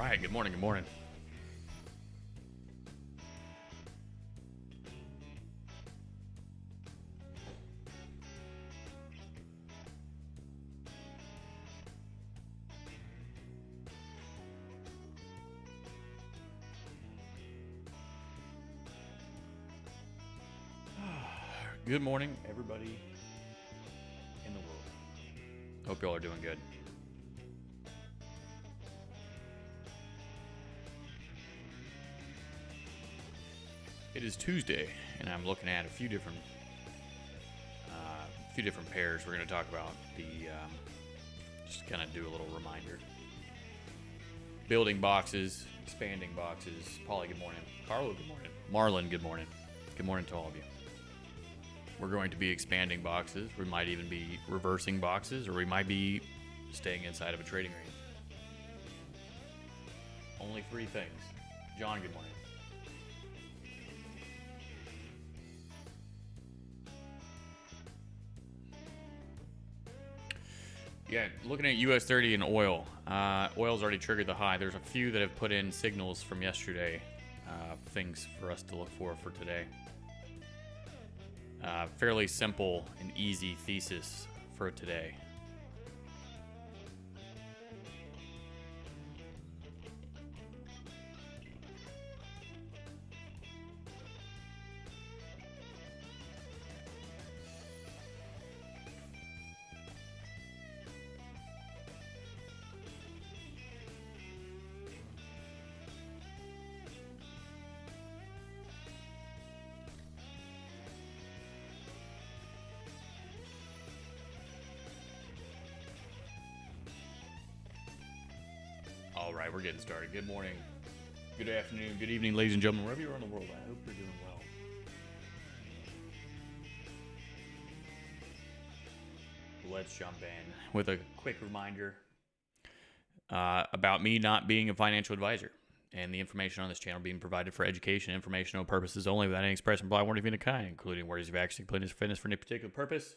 right. Good morning. Good morning. Good morning, everybody in the world. Hope y'all are doing good. It is Tuesday, and I'm looking at a few different pairs. We're going to talk about just kind of do a little reminder. Building boxes, expanding boxes. Paulie, good morning. Carlo, good morning. Marlon, good morning. Good morning to all of you. We're going to be expanding boxes. We might even be reversing boxes, or we might be staying inside of a trading range. Only three things. John, good morning. Yeah, looking at US 30 and oil. Oil's already triggered the high. There's a few that have put in signals from yesterday, things for us to look for today. Fairly simple and easy thesis for today. All right, we're getting started. Good morning, good afternoon, good evening, ladies and gentlemen, wherever you are in the world. I hope you're doing well. Let's jump in with a quick reminder about me not being a financial advisor, and the information on this channel being provided for education and informational purposes only, without any express implied warranty of any kind, including words of action, fitness for any particular purpose.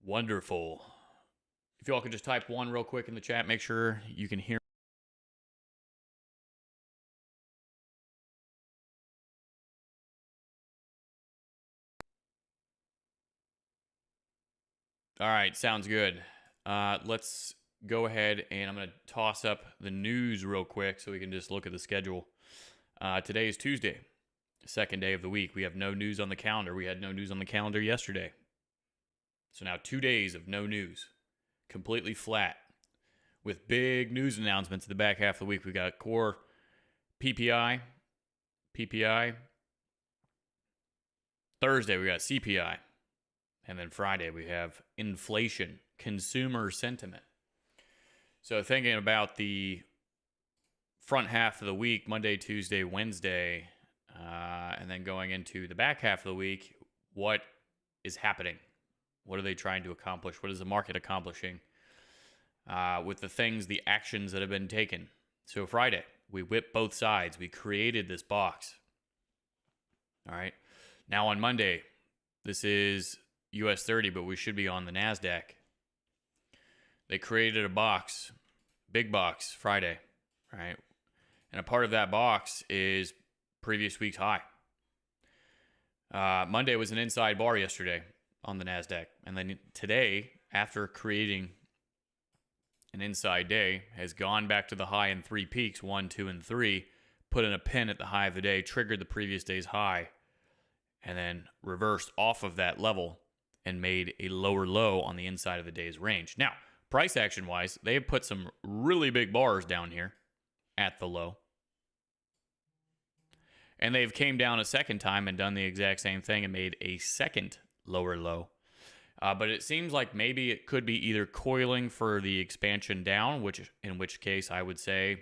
Wonderful. If y'all could just type one real quick in the chat, make sure you can hear. All right, sounds good. Let's go ahead, and I'm going to toss up the news real quick so we can just look at the schedule. Today is Tuesday, second day of the week. We have no news on the calendar. We had no news on the calendar yesterday. So now 2 days of no news. Completely flat, with big news announcements in the back half of the week. We got core PPI. Thursday, we got CPI. And then Friday, we have inflation, consumer sentiment. So thinking about the front half of the week, Monday, Tuesday, Wednesday, and then going into the back half of the week, what is happening? What are they trying to accomplish? What is the market accomplishing with the things, the actions that have been taken? So Friday, we whipped both sides. We created this box. All right. Now on Monday, this is US 30, but we should be on the NASDAQ. They created a box, big box, Friday. All right. And a part of that box is previous week's high. Monday was an inside bar yesterday on the NASDAQ. And then today, after creating an inside day, has gone back to the high in three peaks, 1, 2, and 3, put in a pin at the high of the day, triggered the previous day's high, and then reversed off of that level and made a lower low on the inside of the day's range. Now, price action-wise, they have put some really big bars down here at the low. And they've came down a second time and done the exact same thing and made a second lower low. But it seems like maybe it could be either coiling for the expansion down, in which case I would say,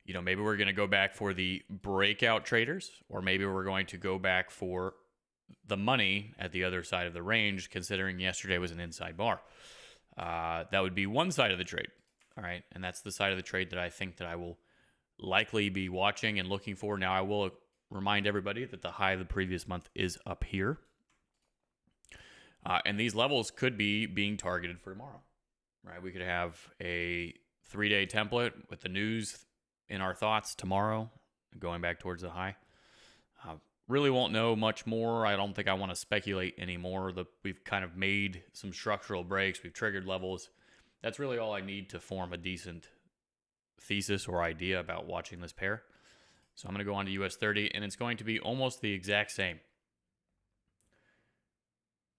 maybe we're going to go back for the breakout traders, or maybe we're going to go back for the money at the other side of the range, considering yesterday was an inside bar. That would be one side of the trade. All right. And that's the side of the trade that I think that I will likely be watching and looking for. Now, I will remind everybody that the high of the previous month is up here. And these levels could be being targeted for tomorrow, right? We could have a 3-day template with the news in our thoughts tomorrow, going back towards the high. Really won't know much more. I don't think I want to speculate anymore. We've kind of made some structural breaks. We've triggered levels. That's really all I need to form a decent thesis or idea about watching this pair. So I'm going to go on to US 30, and it's going to be almost the exact same.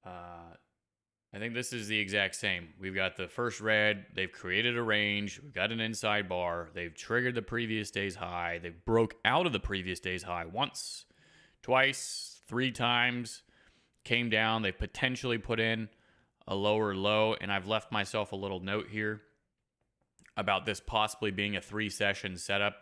I think this is the exact same. We've got the first red. They've created a range. We've got an inside bar. They've triggered the previous day's high. They broke out of the previous day's high once, twice, 3 times, came down. They potentially put in a lower low, and I've left myself a little note here about this possibly being a 3-session setup.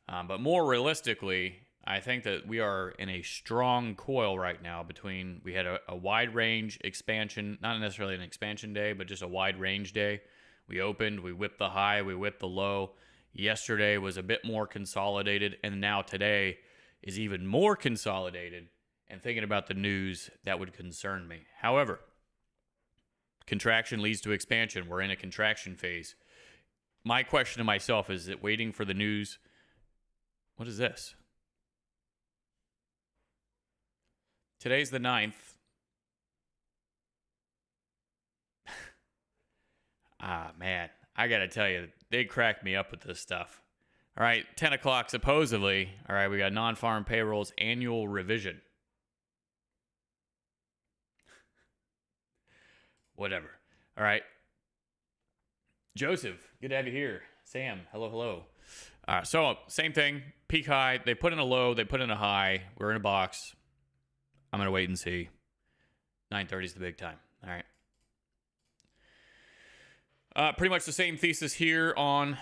But more realistically, I think that we are in a strong coil right now between, we had a wide range expansion, not necessarily an expansion day, but just a wide range day. We opened, we whipped the high, we whipped the low. Yesterday was a bit more consolidated, and now today is even more consolidated. And thinking about the news, that would concern me. However, contraction leads to expansion. We're in a contraction phase. My question to myself is that waiting for the news. What is this? Today's the 9th. Man, I got to tell you, they cracked me up with this stuff. All right, 10 o'clock supposedly. All right, we got non-farm payrolls annual revision. Whatever. All right. Joseph, good to have you here. Sam, hello. So, same thing. Peak high. They put in a low. They put in a high. We're in a box. I'm going to wait and see. 9:30 is the big time. All right. Pretty much the same thesis here on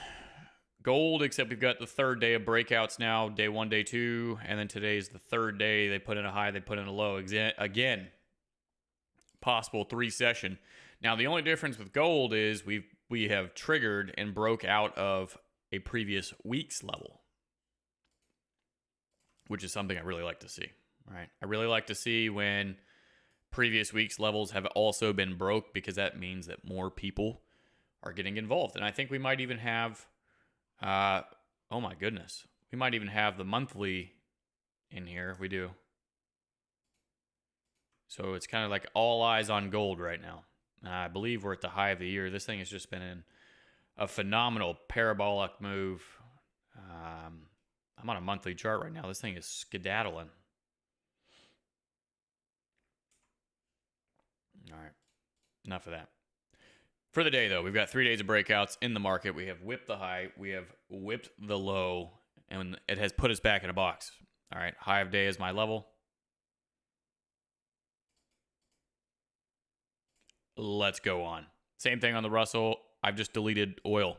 gold, except we've got the third day of breakouts now. Day 1, day 2. And then today's the third day. They put in a high. They put in a low. Again, possible 3-session. Now, the only difference with gold is we have triggered and broke out of a previous week's level, which is something I really like to see. Right? I really like to see when previous week's levels have also been broke, because that means that more people are getting involved. And I think we might even have, oh my goodness, we might even have the monthly in here. We do. So it's kind of like all eyes on gold right now. I believe we're at the high of the year. This thing has just been in a phenomenal parabolic move. I'm on a monthly chart right now. This thing is skedaddling. All right. Enough of that. For the day, though, we've got 3 days of breakouts in the market. We have whipped the high. We have whipped the low. And it has put us back in a box. All right. High of day is my level. Let's go on. Same thing on the Russell. I've just deleted oil.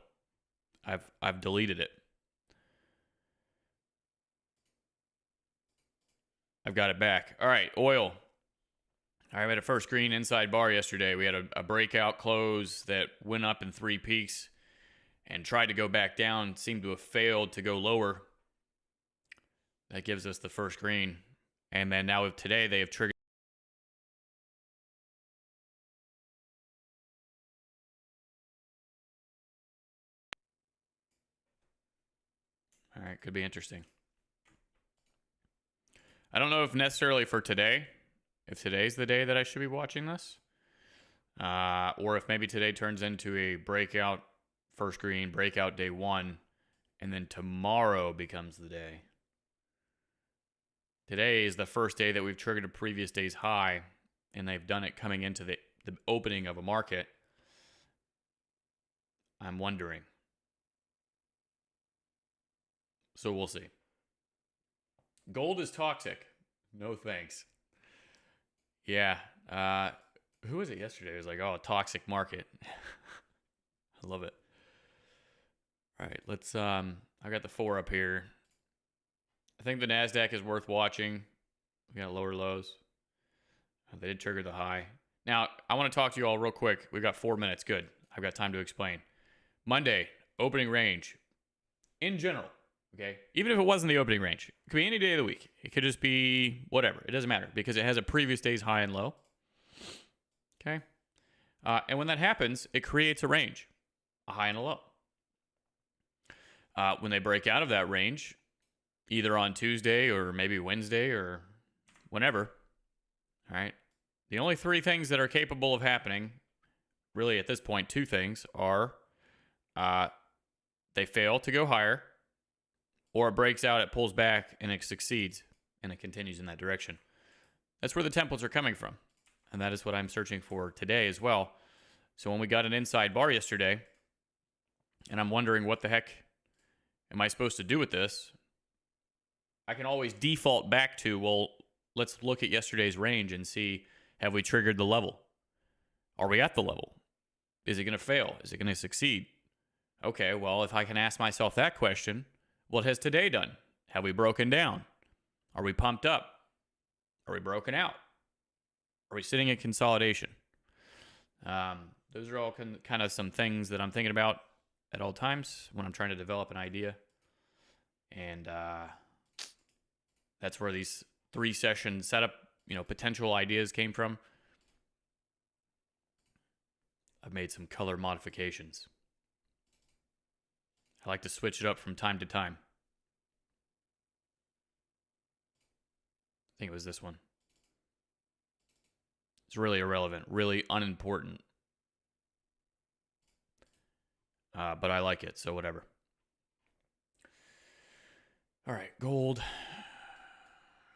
I've deleted it. I've got it back. All right, oil. All right, we had a first green inside bar yesterday. We had a breakout close that went up in 3 peaks and tried to go back down. Seemed to have failed to go lower. That gives us the first green. And then now today they have triggered. All right, could be interesting. I don't know if necessarily for today, if today's the day that I should be watching this, or if maybe today turns into a breakout first green, breakout day 1, and then tomorrow becomes the day. Today is the first day that we've triggered a previous day's high, and they've done it coming into the opening of a market. I'm wondering. So we'll see. Gold is toxic. No thanks. Yeah. Who was it yesterday? It was like, oh, toxic market. I love it. All right, let's I got the 4 up here. I think the NASDAQ is worth watching. We got lower lows. They did trigger the high. Now, I want to talk to you all real quick. We've got 4 minutes. Good. I've got time to explain. Monday, opening range. In general, okay? Even if it wasn't the opening range, it could be any day of the week. It could just be whatever. It doesn't matter because it has a previous day's high and low. Okay? And when that happens, it creates a range, a high and a low. When they break out of that range, either on Tuesday or maybe Wednesday or whenever, all right, the only three things that are capable of happening, really at this point, two things are they fail to go higher, or it breaks out, it pulls back, and it succeeds, and it continues in that direction. That's where the templates are coming from, and that is what I'm searching for today as well. So when we got an inside bar yesterday, and I'm wondering what the heck am I supposed to do with this, I can always default back to, well, let's look at yesterday's range and see, have we triggered the level? Are we at the level? Is it going to fail? Is it going to succeed? Okay, well, if I can ask myself that question, what has today done? Have we broken down? Are we pumped up? Are we broken out? Are we sitting in consolidation? Those are all kind of some things that I'm thinking about at all times when I'm trying to develop an idea. And that's where these 3-session setup, potential ideas came from. I've made some color modifications. I like to switch it up from time to time. I think it was this one. It's really irrelevant, really unimportant. But I like it, so whatever. All right, gold.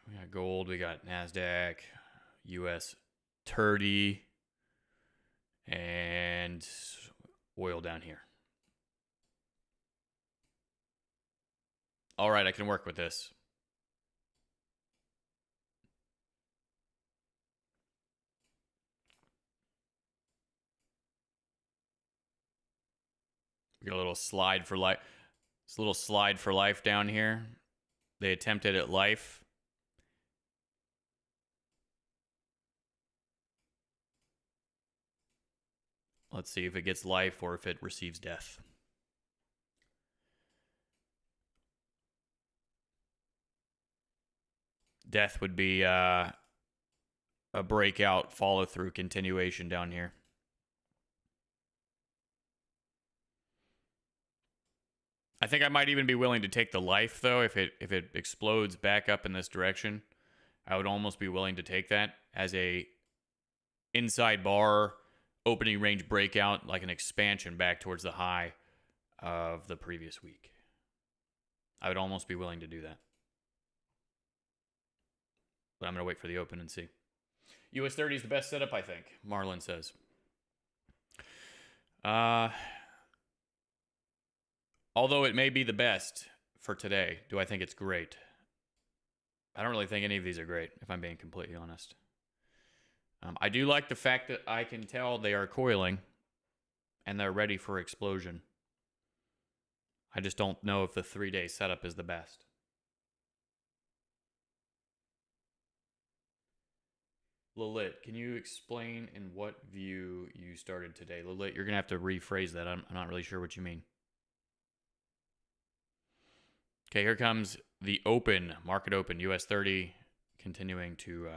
We got gold, we got NASDAQ, US 30, and oil down here. All right, I can work with this. We got a little slide for life. This little slide for life down here. They attempted at life. Let's see if it gets life or if it receives death. Death would be a breakout, follow through, continuation down here. I think I might even be willing to take the life though. If it explodes back up in this direction, I would almost be willing to take that as a inside bar opening range breakout, like an expansion back towards the high of the previous week. I would almost be willing to do that. But I'm going to wait for the open and see. US 30 is the best setup, I think, Marlon says. Although it may be the best for today, do I think it's great? I don't really think any of these are great, if I'm being completely honest. I do like the fact that I can tell they are coiling and they're ready for explosion. I just don't know if the 3-day setup is the best. Lilit, can you explain in what view you started today? Lilit, you're going to have to rephrase that. I'm not really sure what you mean. Okay, here comes the open, market open, US 30, continuing to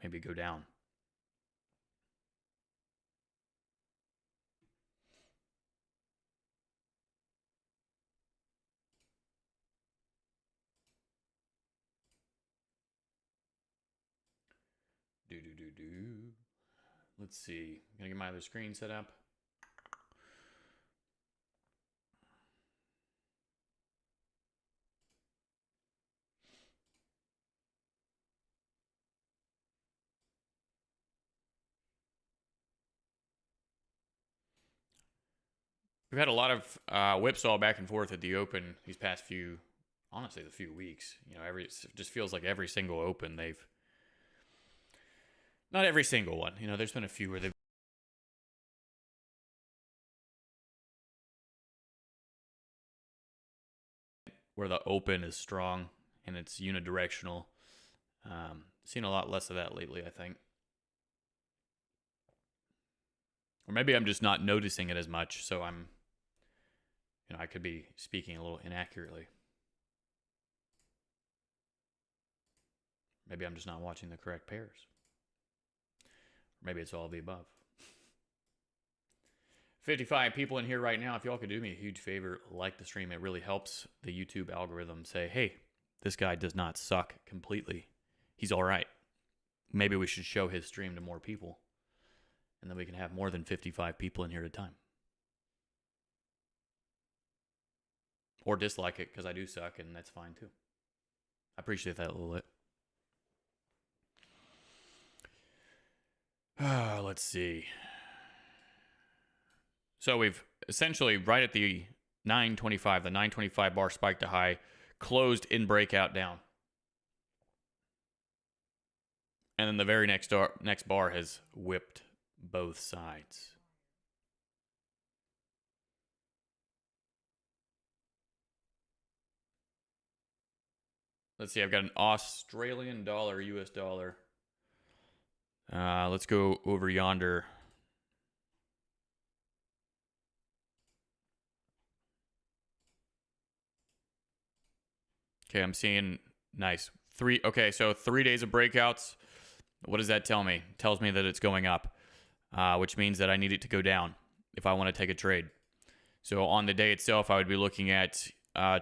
maybe go down. Let's see. I'm going to get my other screen set up. We've had a lot of whipsaw back and forth at the open these past few, honestly, the few weeks. It just feels like every single open they've, not every single one. There's been a few where the open is strong and it's unidirectional. Seen a lot less of that lately, I think. Or maybe I'm just not noticing it as much, so I could be speaking a little inaccurately. Maybe I'm just not watching the correct pairs. Maybe it's all of the above. 55 people in here right now. If y'all could do me a huge favor, like the stream. It really helps the YouTube algorithm say, hey, this guy does not suck completely. He's all right. Maybe we should show his stream to more people. And then we can have more than 55 people in here at a time. Or dislike it because I do suck, and that's fine too. I appreciate that a little bit. Let's see. So we've essentially right at the 925, the 925 bar spike to high, closed in breakout down. And then the very next bar has whipped both sides. Let's see, I've got an Australian dollar, US dollar. Let's go over yonder. Okay, I'm seeing nice. So 3 days of breakouts. What does that tell me? It tells me that it's going up, which means that I need it to go down if I want to take a trade. So on the day itself, I would be looking at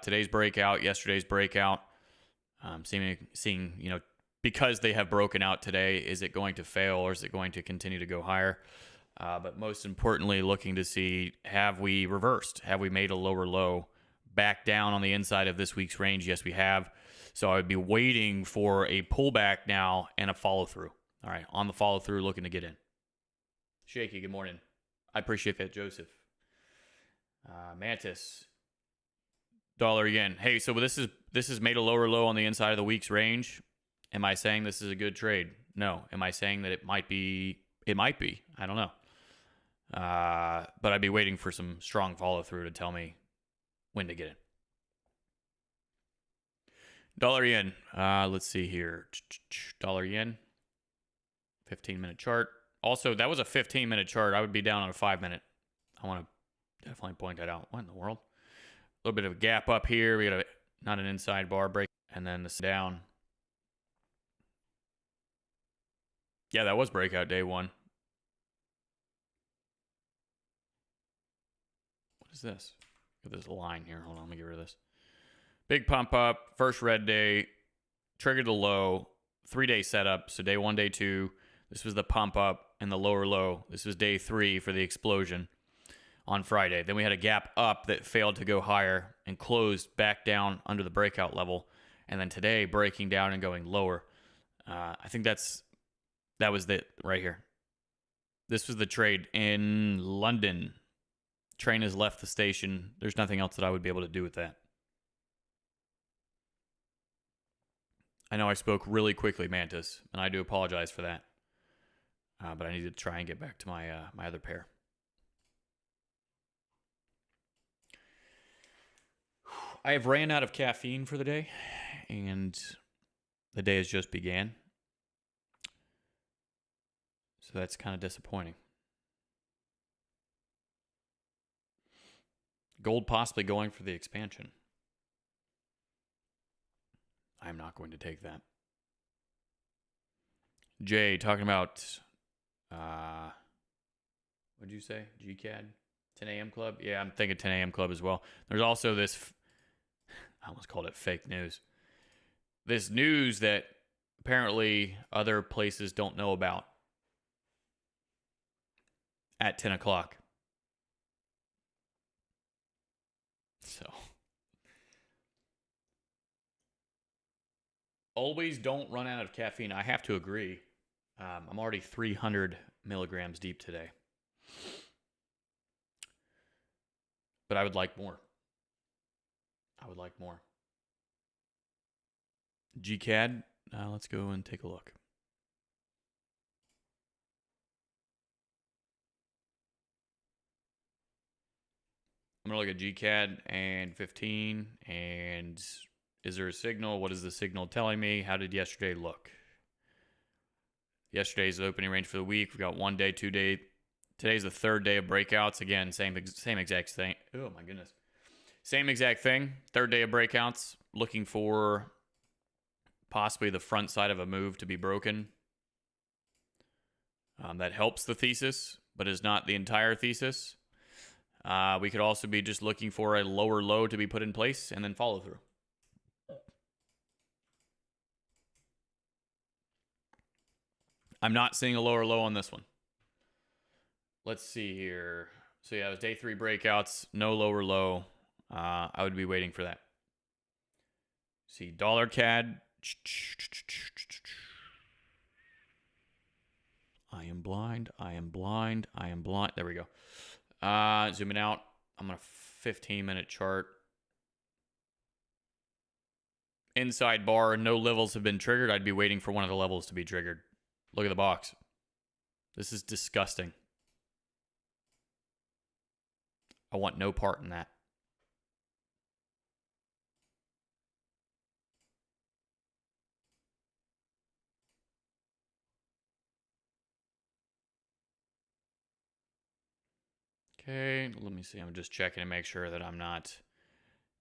today's breakout, yesterday's breakout, seeing, because they have broken out today, is it going to fail or is it going to continue to go higher? But most importantly, looking to see, have we reversed? Have we made a lower low back down on the inside of this week's range? Yes, we have. So I would be waiting for a pullback now and a follow through. All right, on the follow through, looking to get in. Shaky, good morning. I appreciate that, Joseph. Mantis, dollar yen. Hey, so this is made a lower low on the inside of the week's range. Am I saying this is a good trade? No. Am I saying that it might be? It might be. I don't know. But I'd be waiting for some strong follow through to tell me when to get in. Dollar yen. Let's see here. Dollar yen. 15-minute chart. Also, that was a 15-minute chart. I would be down on a 5-minute. I want to definitely point that out. What in the world? A little bit of a gap up here. We got not an inside bar break. And then this down. Yeah, that was breakout day one. What is this? Look at this line here. Hold on, let me get rid of this. Big pump up, first red day, triggered the low, 3-day setup. So day one, day two, this was the pump up and the lower low. This was day 3 for the explosion on Friday. Then we had a gap up that failed to go higher and closed back down under the breakout level. And then today, breaking down and going lower. I think that was it right here. This was the trade in London. Train has left the station. There's nothing else that I would be able to do with that. I know I spoke really quickly, Mantis, and I do apologize for that. But I need to try and get back to my my other pair. I have ran out of caffeine for the day, and the day has just began. So that's kind of disappointing. Gold possibly going for the expansion. I'm not going to take that. Jay, talking about, what'd you say? GCAD? 10 a.m. club? Yeah, I'm thinking 10 a.m. club as well. There's also this, I almost called it fake news. This news that apparently other places don't know about at 10 o'clock. So, always don't run out of caffeine. I have to agree. I'm already 300 milligrams deep today. But I would like more. I would like more. GCAD, let's go and take a look. I'm going to look at GCAD and 15. And is there a signal? What is the signal telling me? How did yesterday look? Yesterday's the opening range for the week. We've got 1 day, 2 day. Today's the 3rd day of breakouts. Again, same exact thing. Oh, my goodness. Same exact thing. 3rd day of breakouts. Looking for possibly the front side of a move to be broken. That helps the thesis, but is not the entire thesis. We could also be just looking for a lower low to be put in place and then follow through. I'm not seeing a lower low on this one. Let's see here. So yeah, it was day 3 breakouts, no lower low. I would be waiting for that. See, dollar CAD. I am blind. There we go. Zooming out. I'm on a 15-minute chart. Inside bar, no levels have been triggered. I'd be waiting for one of the levels to be triggered. Look at the box. This is disgusting. I want no part in that. Okay, let me see. I'm just checking to make sure that I'm not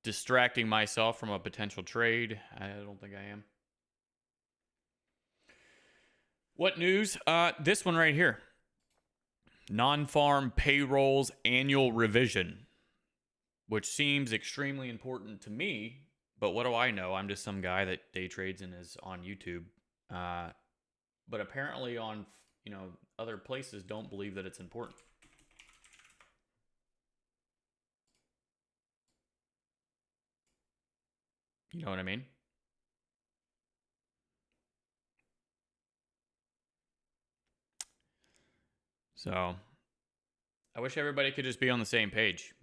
distracting myself from a potential trade. I don't think I am. What news? This one right here. Non-farm payrolls annual revision, which seems extremely important to me, but what do I know? I'm just some guy that day trades and is on YouTube. But apparently on, other places don't believe that it's important. You know what I mean? So I wish everybody could just be on the same page.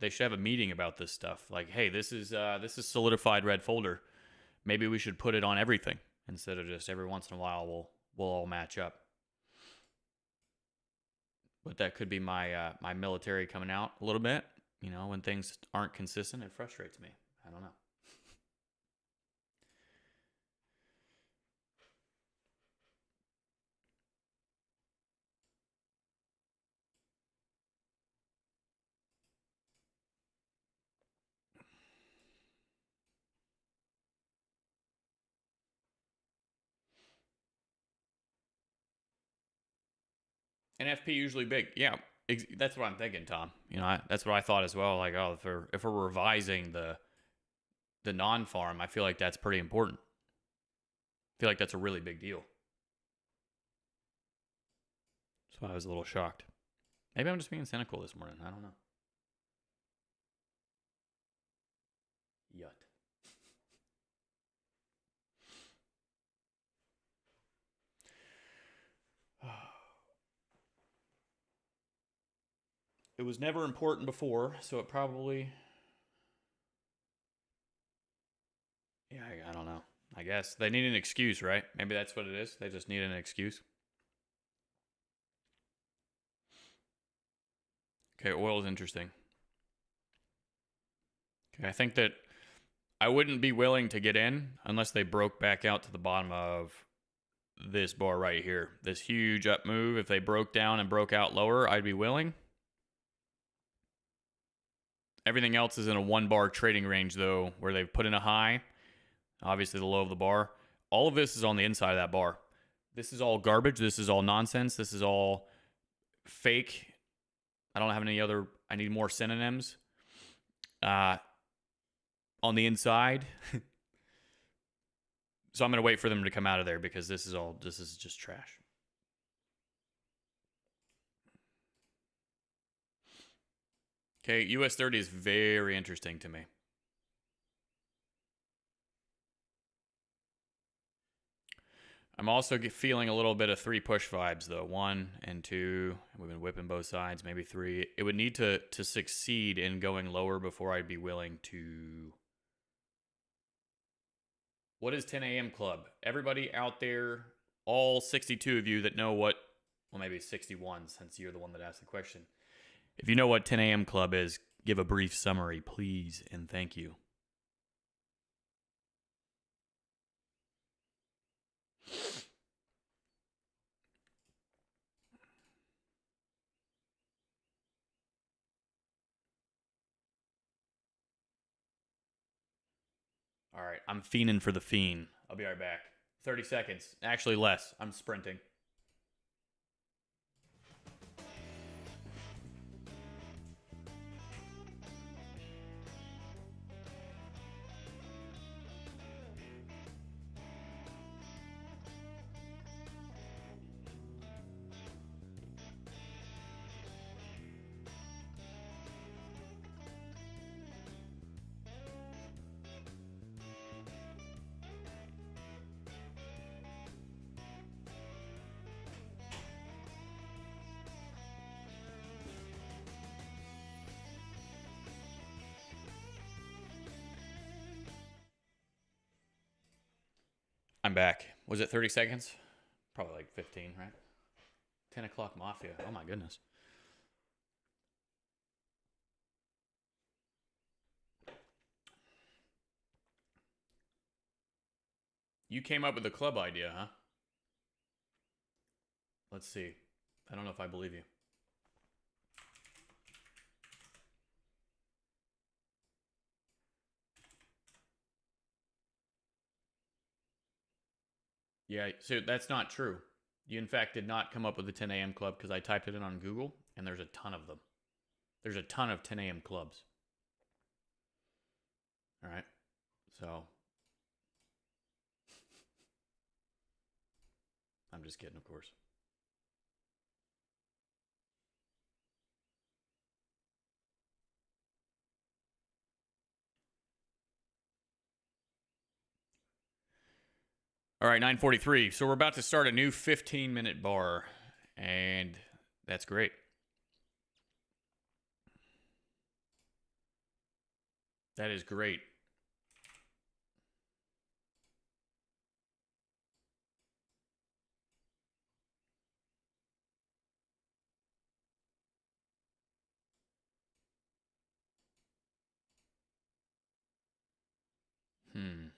They should have a meeting about this stuff. Like, hey, this is solidified red folder. Maybe we should put it on everything instead of just every once in a while we'll all match up. But that could be my my military coming out a little bit. When things aren't consistent, it frustrates me. I don't know. NFP usually big. Yeah, that's what I'm thinking, Tom. That's what I thought as well. Like, oh, if we're revising the non-farm, I feel like that's pretty important. I feel like that's a really big deal. So I was a little shocked. Maybe I'm just being cynical this morning. I don't know. Yut. It was never important before, so it probably... Yeah, I don't know. I guess they need an excuse, right? Maybe that's what it is. They just need an excuse. Okay, oil is interesting. Okay, I think that I wouldn't be willing to get in unless they broke back out to the bottom of this bar right here. This huge up move. If they broke down and broke out lower, I'd be willing. Everything else is in a 1-bar trading range, though, where they've put in a high. Obviously, the low of the bar. All of this is on the inside of that bar. This is all garbage. This is all nonsense. This is all fake. I don't have any other... I need more synonyms. On the inside. So I'm going to wait for them to come out of there because this is just trash. Okay, US 30 is very interesting to me. I'm also feeling a little bit of 3 push vibes, though. 1 and 2. We've been whipping both sides, maybe 3. It would need to succeed in going lower before I'd be willing to... What is 10 a.m. Club? Everybody out there, all 62 of you that know what... Well, maybe 61 since you're the one that asked the question. If you know what 10 a.m. Club is, give a brief summary, please, and thank you. All right, I'm fiending for the fiend. I'll be right back. 30 seconds. Actually, less. I'm sprinting. back. Was it 30 seconds? Probably like 15, right? 10 o'clock Mafia. Oh my goodness. You came up with the club idea, huh? Let's see. I don't know if I believe you. Yeah, so that's not true. You, in fact, did not come up with the 10 a.m. club because I typed it in on Google, and there's a ton of them. There's a ton of 10 a.m. clubs. All right. So, I'm just kidding, of course. All right, 9:43. So we're about to start a new 15-minute bar, and that's great. That is great. Hmm.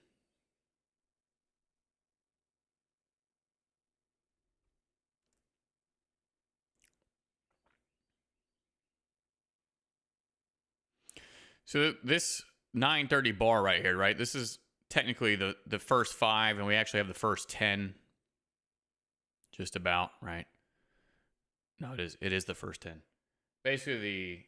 So this 9:30 bar right here, right? This is technically the first 5, and we actually have the first 10 just about, right? No, it is the first 10. Basically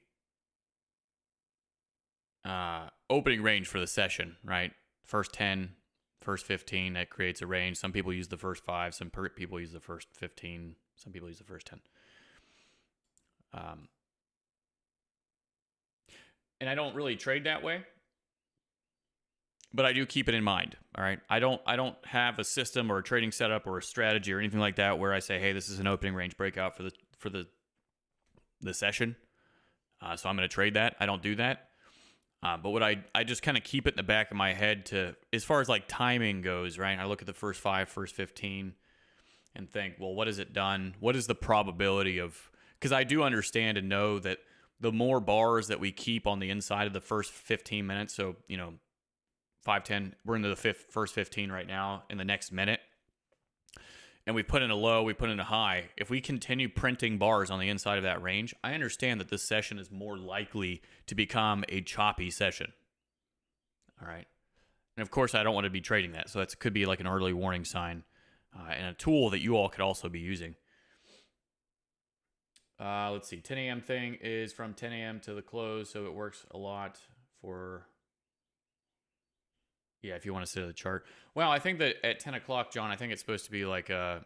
the opening range for the session, right? First 10, first 15, that creates a range. Some people use the first 5, some people use the first 15, some people use the first 10. And I don't really trade that way, but I do keep it in mind. All right, I don't have a system or a trading setup or a strategy or anything like that where I say, hey, this is an opening range breakout for the session, so I'm going to trade that. I don't do that. But what I just kind of keep it in the back of my head to, as far as like timing goes, right? I look at the first 5, first 15, and think, well, what has it done? What is the probability of? Because I do understand and know that the more bars that we keep on the inside of the first 15 minutes, so 5, 10, we're into the first 15 right now. In the next minute, and we put in a low, we put in a high. If we continue printing bars on the inside of that range, I understand that this session is more likely to become a choppy session. All right. And of course, I don't want to be trading that. So that could be like an early warning sign and a tool that you all could also be using. Let's see. 10 a.m. thing is from 10 a.m. to the close. So it works a lot for, yeah, if you want to sit at the chart. Well, I think that at 10 o'clock, John, I think it's supposed to be like a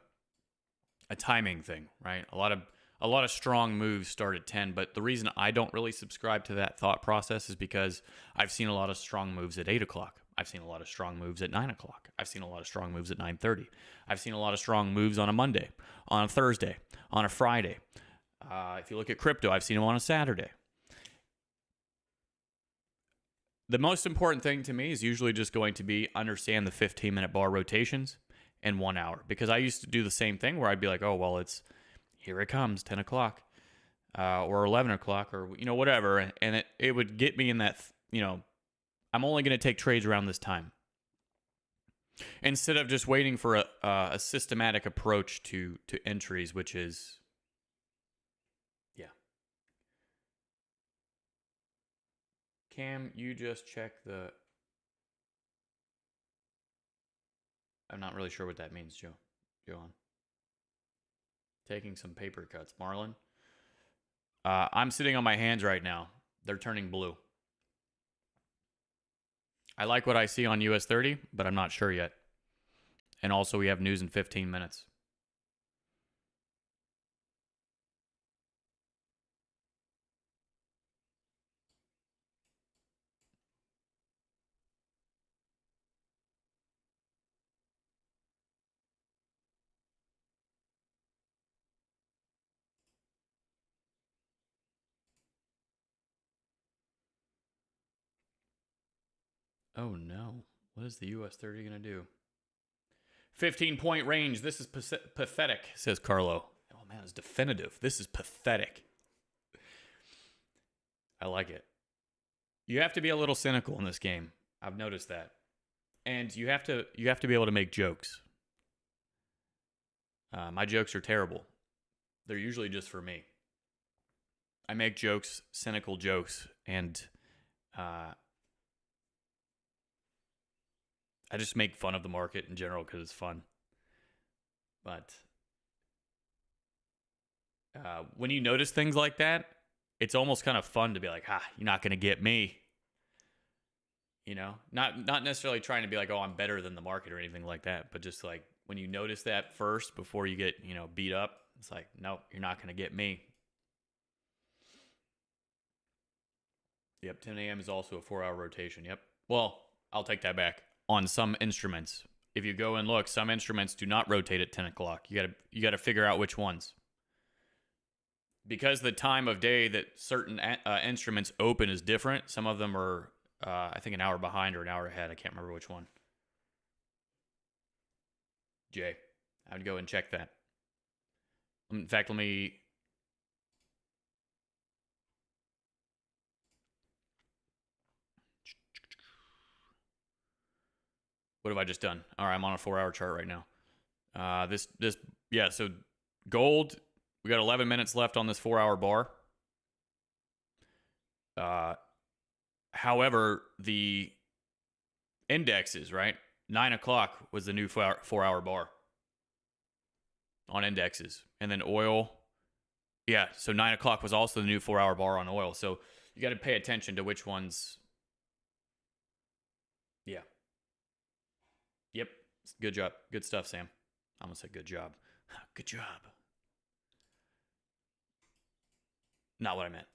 timing thing, right? A lot of strong moves start at 10, but the reason I don't really subscribe to that thought process is because I've seen a lot of strong moves at 8 o'clock. I've seen a lot of strong moves at 9 o'clock. I've seen a lot of strong moves at 9:30. I've seen a lot of strong moves on a Monday, on a Thursday, on a Friday. If you look at crypto, I've seen them on a Saturday. The most important thing to me is usually just going to be understand the 15-minute bar rotations in 1 hour, because I used to do the same thing where I'd be like, oh, well, here it comes, 10 o'clock or 11 o'clock or, whatever. And it would get me in that, I'm only going to take trades around this time instead of just waiting for a systematic approach to entries, which is, yeah. Cam, you just check I'm not really sure what that means, Johan. Taking some paper cuts. Marlon? I'm sitting on my hands right now. They're turning blue. I like what I see on US 30, but I'm not sure yet. And also, we have news in 15 minutes. Oh no. What is the US 30 going to do? 15-point range. This is pathetic, says Carlo. Oh, man, it's definitive. This is pathetic. I like it. You have to be a little cynical in this game. I've noticed that. And you have to be able to make jokes. My jokes are terrible. They're usually just for me. I make jokes, cynical jokes, and I just make fun of the market in general because it's fun. But when you notice things like that, it's almost kind of fun to be like, you're not going to get me. You know, not necessarily trying to be like, oh, I'm better than the market or anything like that, but just like when you notice that first before you get, beat up, it's like, nope, you're not going to get me. Yep, 10 a.m. is also a 4-hour rotation. Yep. Well, I'll take that back. On some instruments, if you go and look, some instruments do not rotate at 10 o'clock. You gotta figure out which ones. Because the time of day that certain instruments open is different. Some of them are, I think, an hour behind or an hour ahead. I can't remember which one. Jay, I would go and check that. In fact, let me... What have I just done? All right, I'm on a 4-hour chart right now. So gold, we got 11 minutes left on this 4-hour bar. However, the indexes, right? 9 o'clock was the new 4-hour bar on indexes. And then oil, so 9 o'clock was also the new 4-hour bar on oil. So you got to pay attention to which ones. Yeah. Yep. Good job. Good stuff, Sam. I'm going to say good job. Good job. Not what I meant.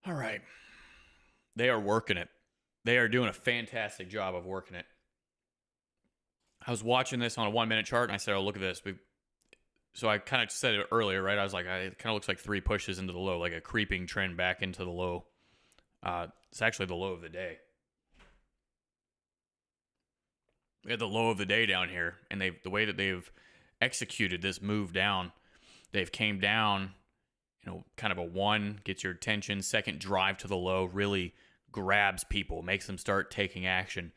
All right. They are working it. They are doing a fantastic job of working it. I was watching this on a 1-minute chart, and I said, oh, look at this. So I kind of said it earlier, right? I was like, it kind of looks like 3 pushes into the low, like a creeping trend back into the low. It's actually the low of the day. We had the low of the day down here, and the way that they've executed this move down, they've came down, kind of a 1, gets your attention. Second drive to the low really grabs people, makes them start taking action.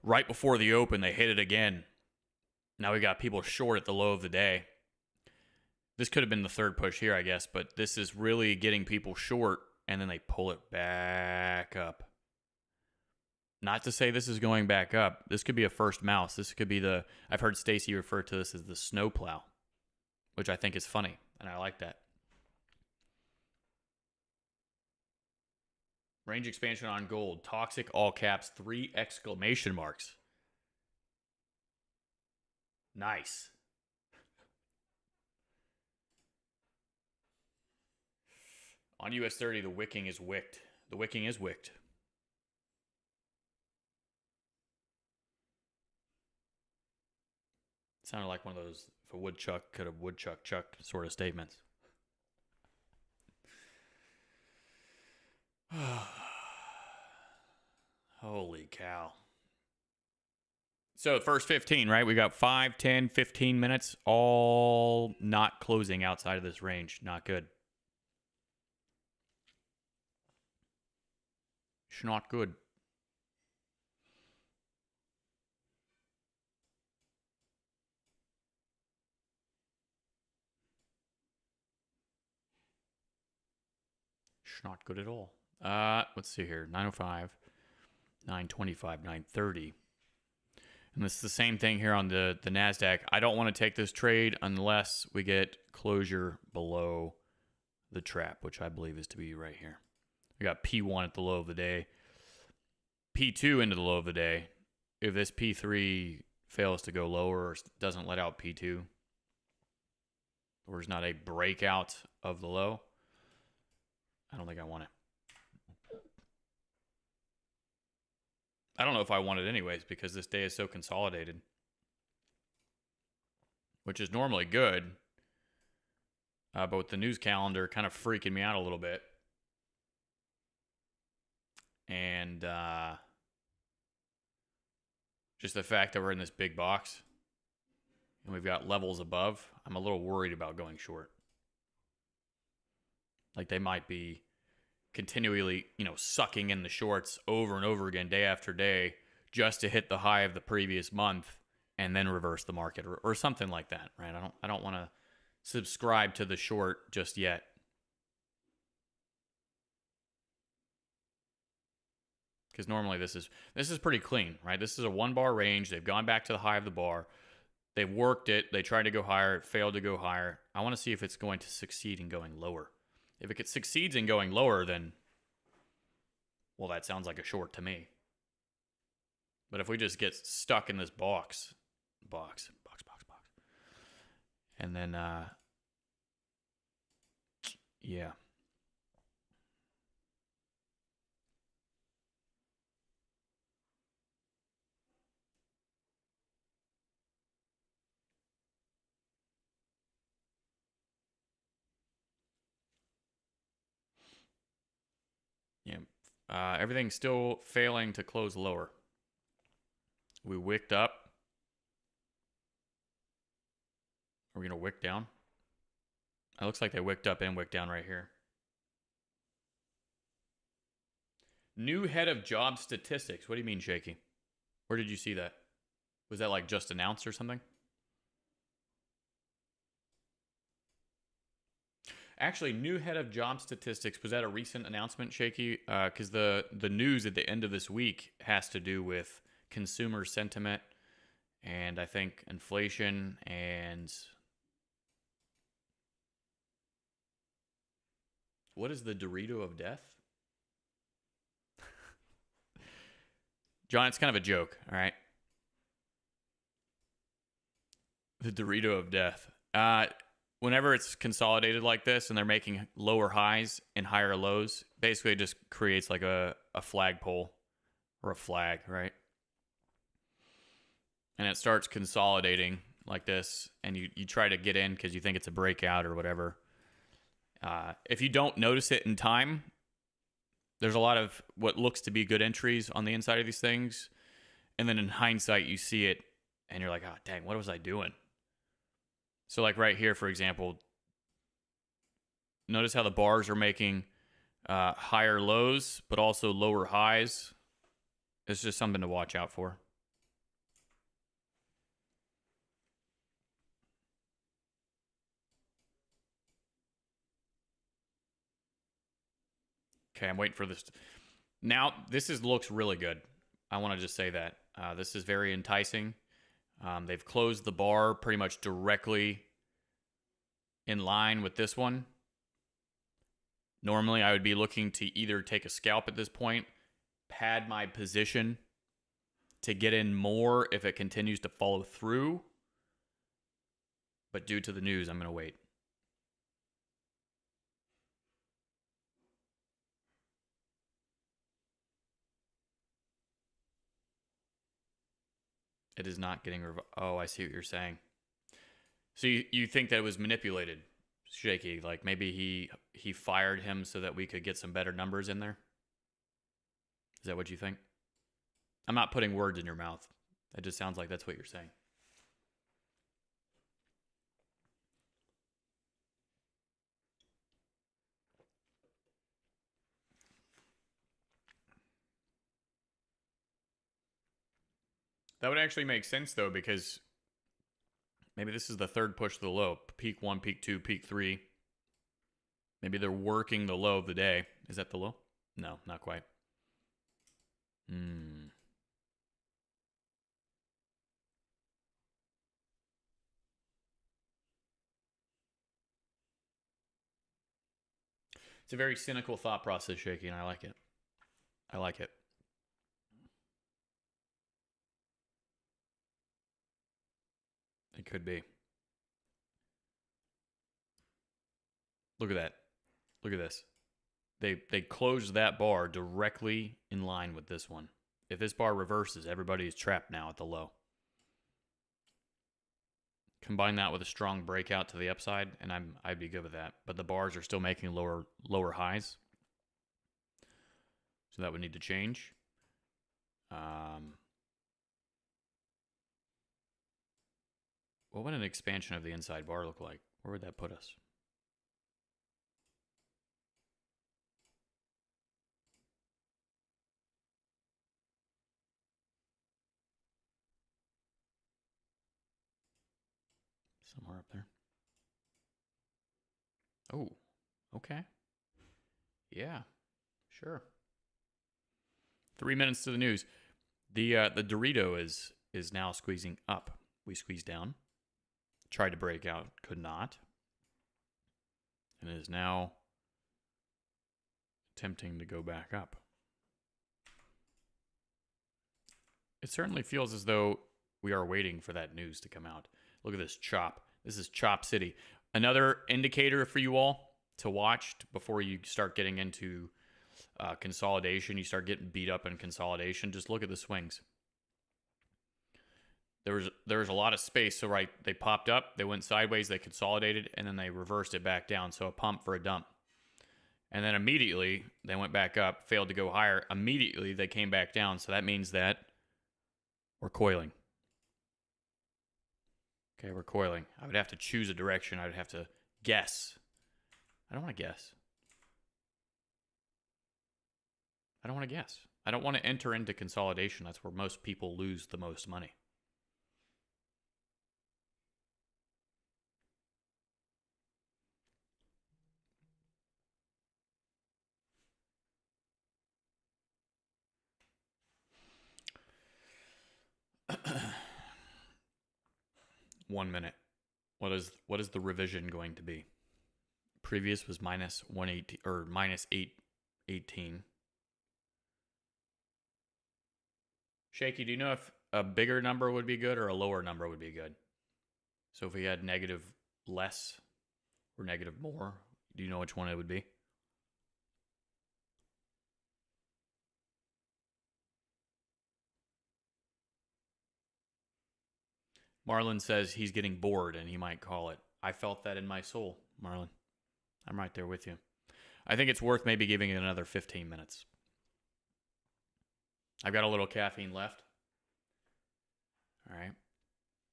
Right before the open, they hit it again. Now we got people short at the low of the day. This could have been the third push here, I guess, but this is really getting people short, and then they pull it back up. Not to say this is going back up. This could be a first mouse. This could be I've heard Stacey refer to this as the snowplow, which I think is funny, and I like that. Range expansion on gold. Toxic, all caps, 3 exclamation marks. Nice. On US 30, the wicking is wicked. The wicking is wicked. It sounded like one of those, if a woodchuck could have woodchuck chuck sort of statements. Holy cow. So first 15, right? We got 5, 10, 15 minutes, all not closing outside of this range. Not good. It's not good. It's not good at all. Let's see here. 905, 925, 930. And it's the same thing here on the NASDAQ. I don't want to take this trade unless we get closure below the trap, which I believe is to be right here. We got P1 at the low of the day. P2 into the low of the day. If this P3 fails to go lower or doesn't let out P2, or is not a breakout of the low, I don't think I want it. I don't know if I want it anyways because this day is so consolidated, which is normally good. but with the news calendar kind of freaking me out a little bit. And just the fact that we're in this big box and we've got levels above, I'm a little worried about going short. Like they might be continually, sucking in the shorts over and over again, day after day, just to hit the high of the previous month and then reverse the market or something like that, right? I don't want to subscribe to the short just yet. Because normally this is pretty clean, right? This is a 1-bar range. They've gone back to the high of the bar. They worked it. They tried to go higher. It failed to go higher. I want to see if it's going to succeed in going lower. If it succeeds in going lower, then, well, that sounds like a short to me. But if we just get stuck in this box, and then, yeah. Yeah. Everything's still failing to close lower. We wicked up. Are we going to wick down? It looks like they wicked up and wicked down right here. New head of job statistics. What do you mean, Shaky? Where did you see that? Was that like just announced or something? Actually, new head of job statistics. Was that a recent announcement, Shaky? Because the news at the end of this week has to do with consumer sentiment and I think inflation and what is the Dorito of death? John, it's kind of a joke, all right? The Dorito of death. Whenever it's consolidated like this and they're making lower highs and higher lows, basically it just creates like a flagpole or a flag, right? And it starts consolidating like this, and you try to get in because you think it's a breakout or whatever. If you don't notice it in time, there's a lot of what looks to be good entries on the inside of these things. And then in hindsight, you see it, and you're like, oh, dang, what was I doing? So like right here, for example, notice how the bars are making higher lows, but also lower highs. It's just something to watch out for. Okay, I'm waiting for this. Now, looks really good. I want to just say that. This is very enticing. They've closed the bar pretty much directly in line with this one. Normally, I would be looking to either take a scalp at this point, pad my position to get in more if it continues to follow through. But due to the news, I'm going to wait. It is not getting oh, I see what you're saying. So you think that it was manipulated, Shaky? Like maybe he fired him so that we could get some better numbers in there? Is that what you think? I'm not putting words in your mouth. It just sounds like that's what you're saying. That would actually make sense, though, because maybe this is the third push to the low. Peak 1, peak 2, peak 3. Maybe they're working the low of the day. Is that the low? No, not quite. It's a very cynical thought process, Shaky, and I like it. I like it. It could be. Look at that. Look at this. They closed that bar directly in line with this one. If this bar reverses, everybody is trapped now at the low. Combine that with a strong breakout to the upside, and I'd be good with that. But the bars are still making lower highs, so that would need to change. What would an expansion of the inside bar look like? Where would that put us? Somewhere up there. Oh, okay. Yeah, sure. 3 minutes to the news. The Dorito is now squeezing up. We squeezed down. Tried to break out, could not. And is now attempting to go back up. It certainly feels as though we are waiting for that news to come out. Look at this chop. This is Chop City. Another indicator for you all to watch before you start getting into consolidation. You start getting beat up in consolidation. Just look at the swings. There was a lot of space. So right, they popped up, they went sideways, they consolidated, and then they reversed it back down. So a pump for a dump. And then immediately they went back up, failed to go higher. Immediately they came back down. So that means that we're coiling. Okay, we're coiling. I would have to choose a direction. I would have to guess. I don't want to guess. I don't want to guess. I don't want to enter into consolidation. That's where most people lose the most money. One minute. What is the revision going to be? Previous was minus 180 or minus 818. Shaky, do you know if a bigger number would be good or a lower number would be good? So if we had negative less or negative more, do you know which one it would be? Marlon says he's getting bored and he might call it. I felt that in my soul, Marlon. I'm right there with you. I think it's worth maybe giving it another 15 minutes. I've got a little caffeine left. All right.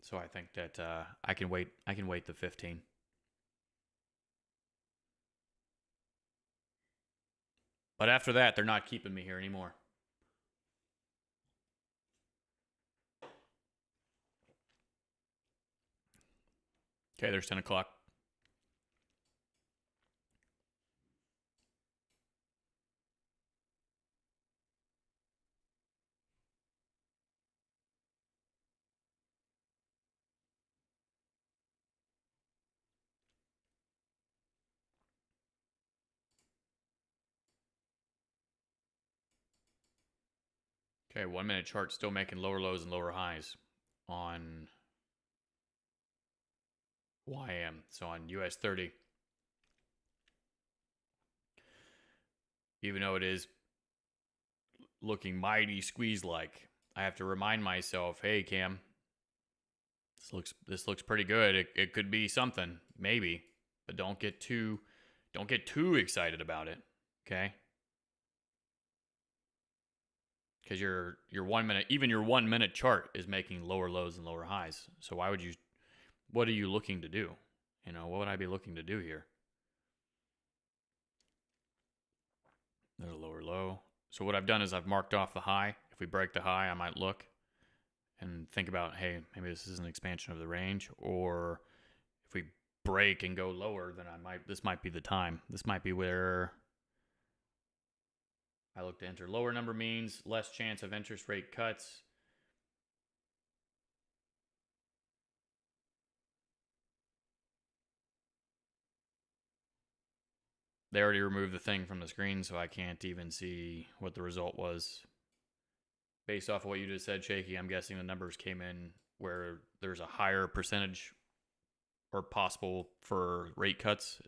So I think that I can wait the 15. But after that, they're not keeping me here anymore. Okay, there's 10 o'clock. Okay, 1 minute chart still making lower lows and lower highs on YM. So on US 30. Even though it is looking mighty squeeze like, I have to remind myself, hey Cam, this looks pretty good. It could be something, maybe, but don't get too excited about it. Okay? Because your 1 minute, even your 1 minute chart is making lower lows and lower highs. So why would you? What are you looking to do? You know, what would I be looking to do here? There's a lower low. So what I've done is I've marked off the high. If we break the high, I might look and think about, hey, maybe this is an expansion of the range. Or if we break and go lower, then this might be the time. This might be where I look to enter. Lower number means less chance of interest rate cuts. They already removed the thing from the screen, so I can't even see what the result was. Based off of what you just said, Shaky, I'm guessing the numbers came in where there's a higher percentage or possible for rate cuts.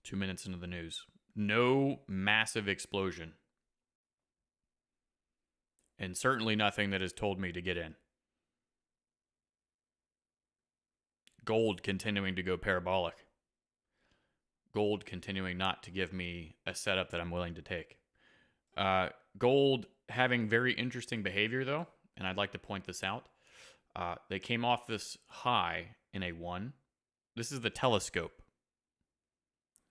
2 minutes into the news. No massive explosion. And certainly nothing that has told me to get in. Gold continuing to go parabolic. Gold continuing not to give me a setup that I'm willing to take. Gold having very interesting behavior, though, and I'd like to point this out. They came off this high in a 1. This is the telescope.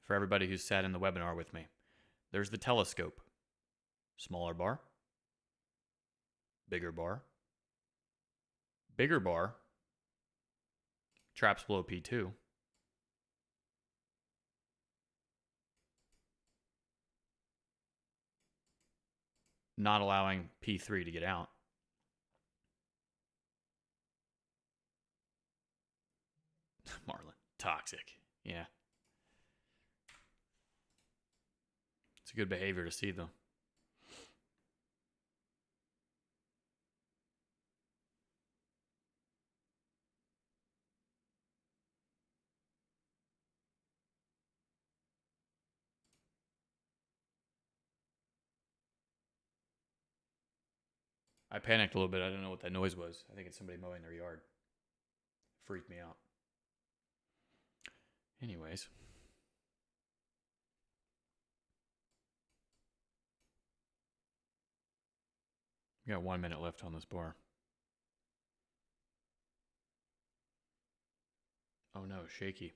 For everybody who's sat in the webinar with me. There's the telescope. Smaller bar. Bigger bar. Bigger bar. Traps below P2. Not allowing P3 to get out. Marlin. Toxic. Yeah. It's a good behavior to see, though. I panicked a little bit. I didn't know what that noise was. I think it's somebody mowing their yard. Freaked me out. Anyways. We got 1 minute left on this bar. Oh no, shaky.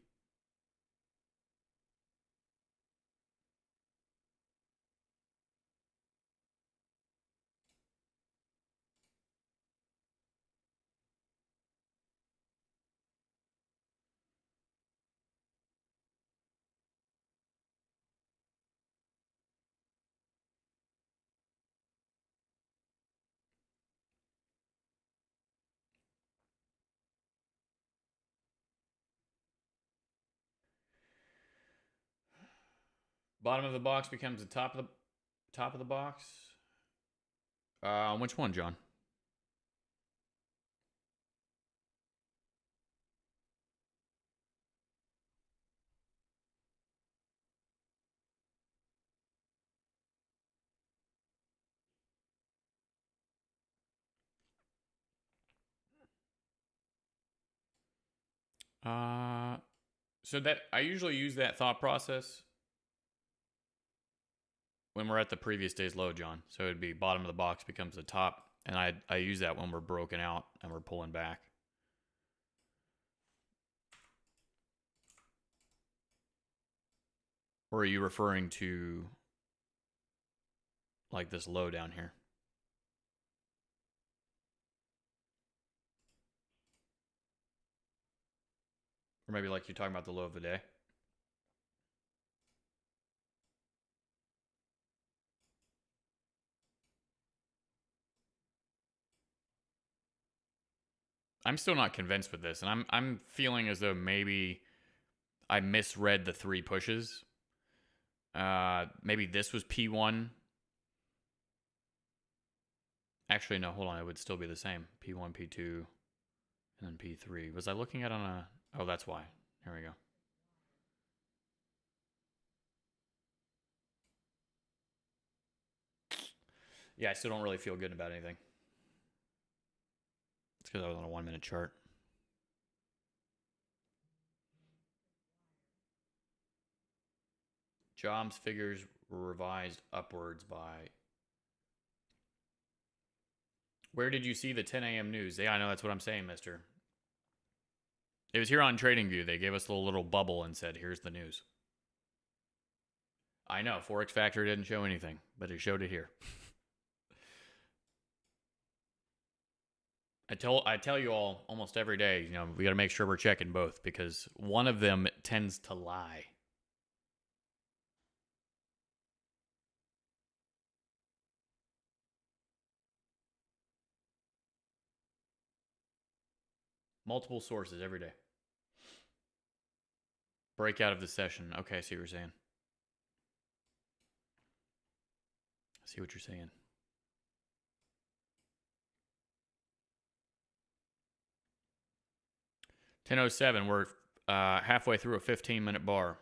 Bottom of the box becomes the top of the box. Which one, John? So that I usually use that thought process when we're at the previous day's low, John. So it'd be bottom of the box becomes the top, and I use that when we're broken out and we're pulling back. Or are you referring to like this low down here? Or maybe like you're talking about the low of the day? I'm still not convinced with this, and I'm feeling as though maybe I misread the 3 pushes. Maybe this was P1. Actually, no, hold on. It would still be the same. P1, P2, and then P3. Was I looking at on a... Oh, that's why. Here we go. Yeah, I still don't really feel good about anything. It's because I was on a 1 minute chart. Jobs figures were revised upwards by... Where did you see the 10 a.m. news? Yeah, I know that's what I'm saying, mister. It was here on TradingView. They gave us a little bubble and said, here's the news. I know, Forex Factor didn't show anything, but it showed it here. I tell you all almost every day, you know, we got to make sure we're checking both because one of them tends to lie. Multiple sources every day. Breakout of the session. Okay, I see what you're saying. I see what you're saying. $10.07. We're halfway through a 15-minute bar.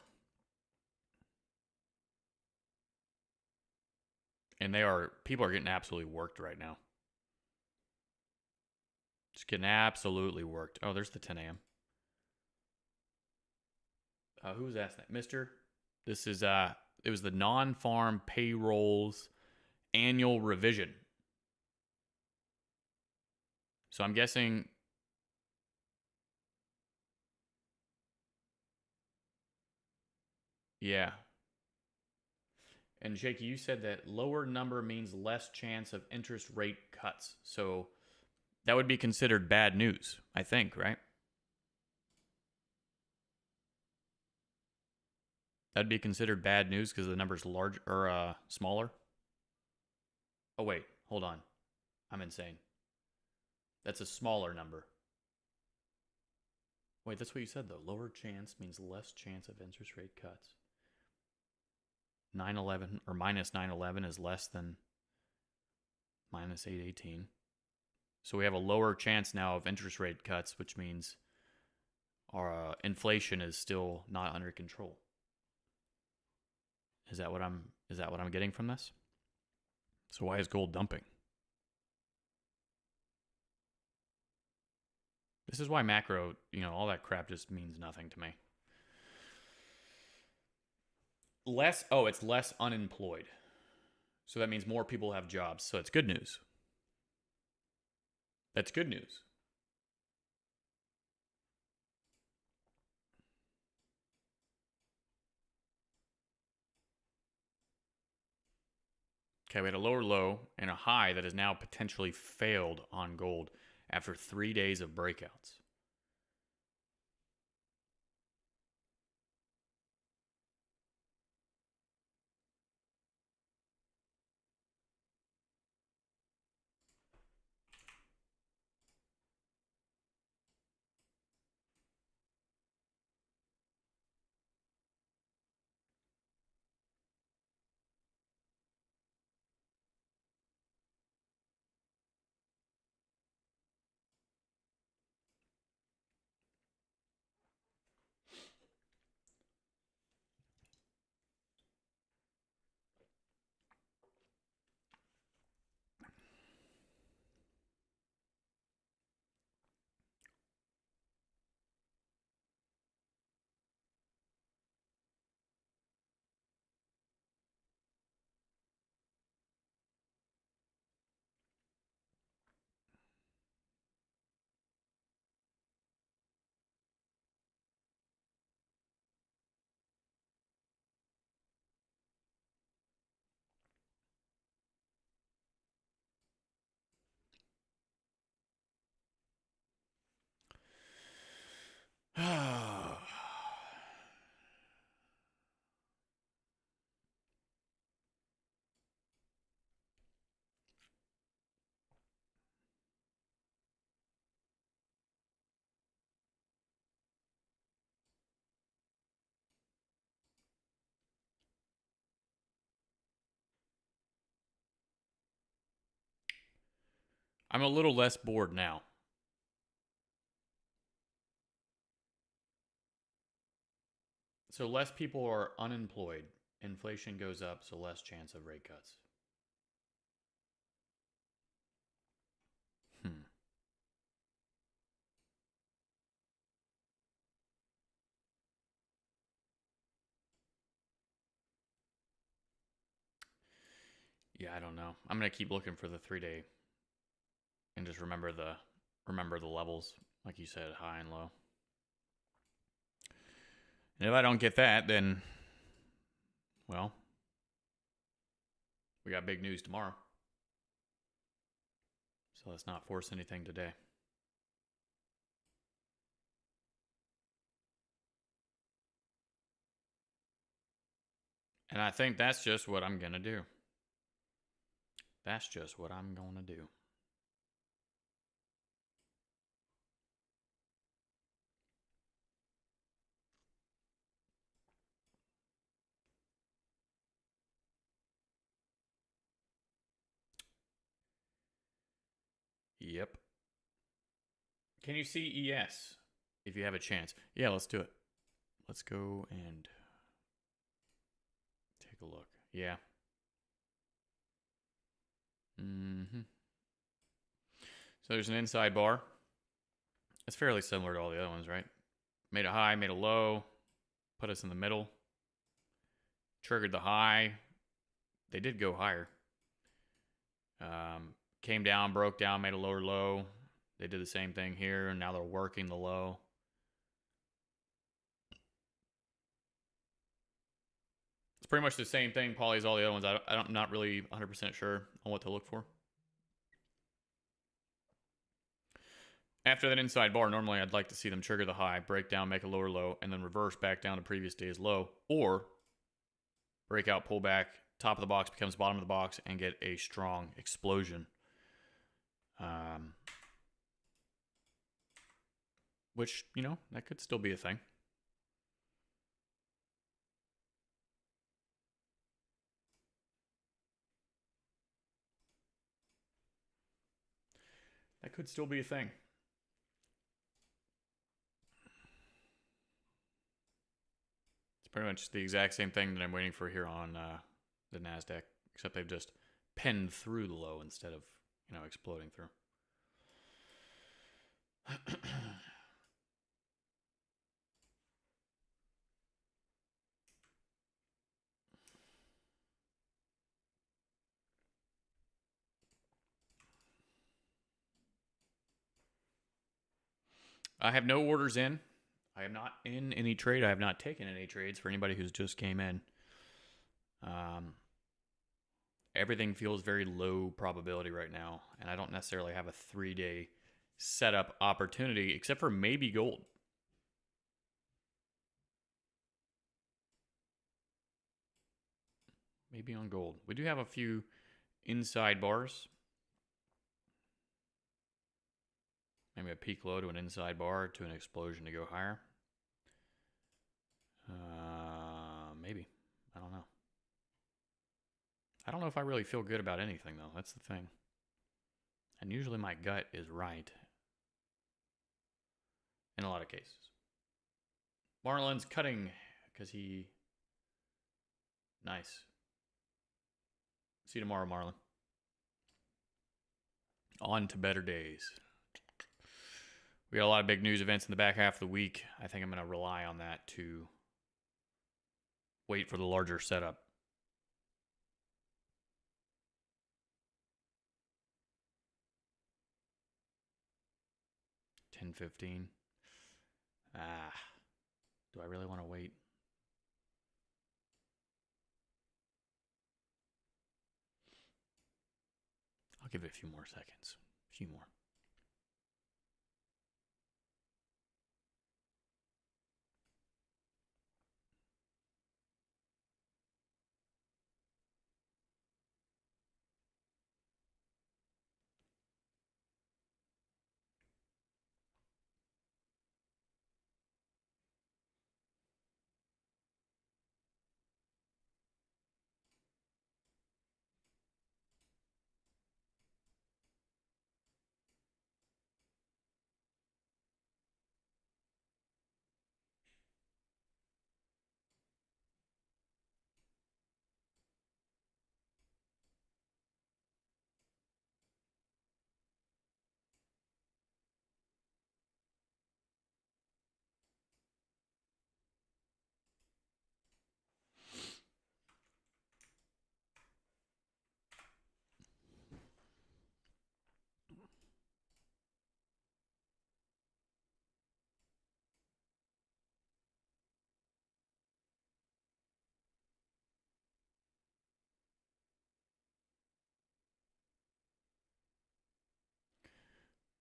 And people are getting absolutely worked right now. Just getting absolutely worked. Oh, there's the 10 a.m. Who was asking that? Mister? This is, it was the non-farm payrolls annual revision. So I'm guessing, yeah. And Jakey, you said that lower number means less chance of interest rate cuts. So that would be considered bad news, I think, right? That'd be considered bad news because the number's large or smaller. Oh wait, hold on. I'm insane. That's a smaller number. Wait, that's what you said though. Lower chance means less chance of interest rate cuts. 911 or minus 911 is less than minus 818. So we have a lower chance now of interest rate cuts, which means our inflation is still not under control. Is that what I'm getting from this? So why is gold dumping? This is why macro, all that crap just means nothing to me. It's less unemployed. So that means more people have jobs. So it's good news. That's good news. Okay, we had a lower low and a high that has now potentially failed on gold after 3 days of breakouts. I'm a little less bored now. So less people are unemployed. Inflation goes up, so less chance of rate cuts. Hmm. Yeah, I don't know. I'm gonna keep looking for the 3-day and just remember the levels, like you said, high and low. And if I don't get that, then well, we got big news tomorrow. So let's not force anything today. And I think that's just what I'm gonna do. That's just what I'm gonna do. Yep. Can you see ES if you have a chance? Yeah, let's do it. Let's go and take a look. Yeah. Mm-hmm. So there's an inside bar. It's fairly similar to all the other ones, right? Made a high, made a low, put us in the middle. Triggered the high. They did go higher. Came down, broke down, made a lower low. They did the same thing here, and now they're working the low. It's pretty much the same thing, Paulie, as all the other ones. I'm not really 100% sure on what to look for. After that inside bar, normally I'd like to see them trigger the high, break down, make a lower low, and then reverse back down to previous day's low, or breakout, pull back, top of the box becomes bottom of the box, and get a strong explosion. Which, you know, that could still be a thing. That could still be a thing. It's pretty much the exact same thing that I'm waiting for here on the NASDAQ, except they've just penned through the low instead of, you know, exploding through. I have no orders in. I am not in any trade. I have not taken any trades for anybody who's just came in. Everything feels very low probability right now, and I don't necessarily have a 3-day setup opportunity, except for maybe gold. Maybe on gold. We do have a few inside bars. Maybe a peak low to an inside bar to an explosion to go higher. Maybe. I don't know. I don't know if I really feel good about anything, though. That's the thing. And usually my gut is right in a lot of cases. Marlon's cutting because he... Nice. See you tomorrow, Marlon. On to better days. We got a lot of big news events in the back half of the week. I think I'm going to rely on that to wait for the larger setup. $10.15. Do I really want to wait? I'll give it a few more seconds. A few more.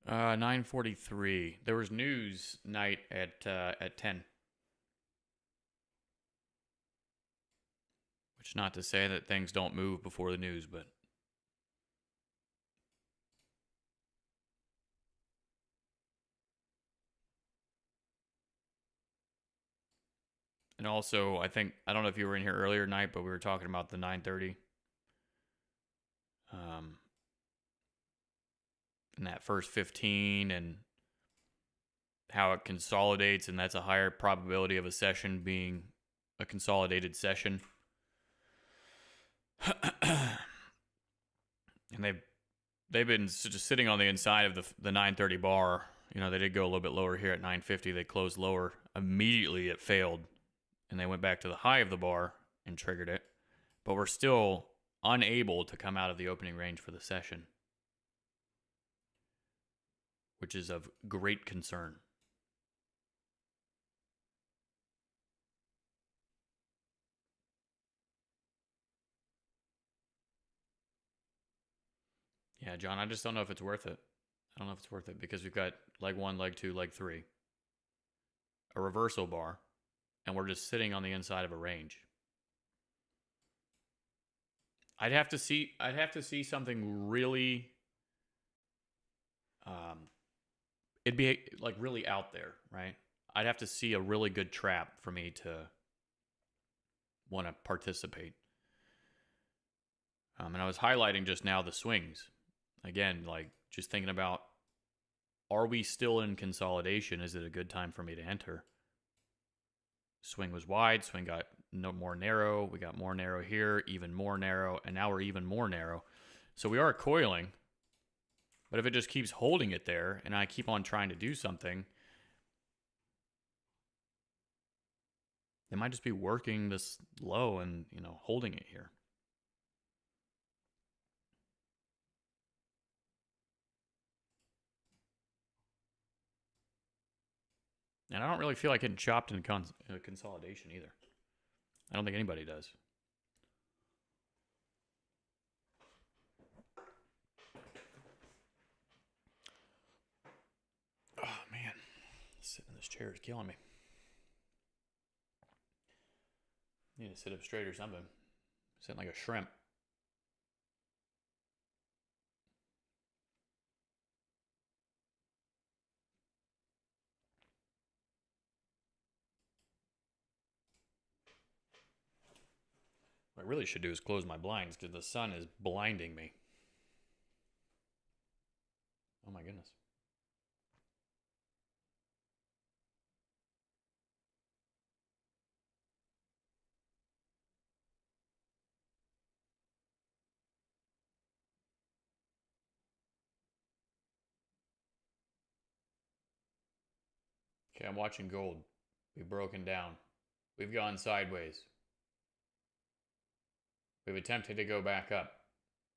Uh, 9:43. There was news night at 10. Which not to say that things don't move before the news, but and also I think I don't know if you were in here earlier tonight, but we were talking about the 9:30. And that first 15 and how it consolidates, and that's a higher probability of a session being a consolidated session. And they've they've been just sitting on the inside of the 930 bar. You know, they did go a little bit lower here at 950. They closed lower. Immediately it failed, and they went back to the high of the bar and triggered it. But we're still unable to come out of the opening range for the session, which is of great concern. Yeah, John, I just don't know if it's worth it. I don't know if it's worth it because we've got leg 1, leg 2, leg 3, a reversal bar, and we're just sitting on the inside of a range. I'd have to see something really it'd be like really out there, right? I'd have to see a really good trap for me to want to participate. And I was highlighting just now the swings. Again, like just thinking about, are we still in consolidation? Is it a good time for me to enter? Swing was wide. Swing got no more narrow. We got more narrow here, even more narrow, and now we're even more narrow. So we are coiling. But if it just keeps holding it there and I keep on trying to do something, they might just be working this low and, you know, holding it here. And I don't really feel like getting chopped in consolidation either. I don't think anybody does. Oh, man. Sitting in this chair is killing me. I need to sit up straight or something. Sitting like a shrimp. What I really should do is close my blinds because the sun is blinding me. Oh my goodness. Okay, I'm watching gold. We've broken down. We've gone sideways. We've attempted to go back up.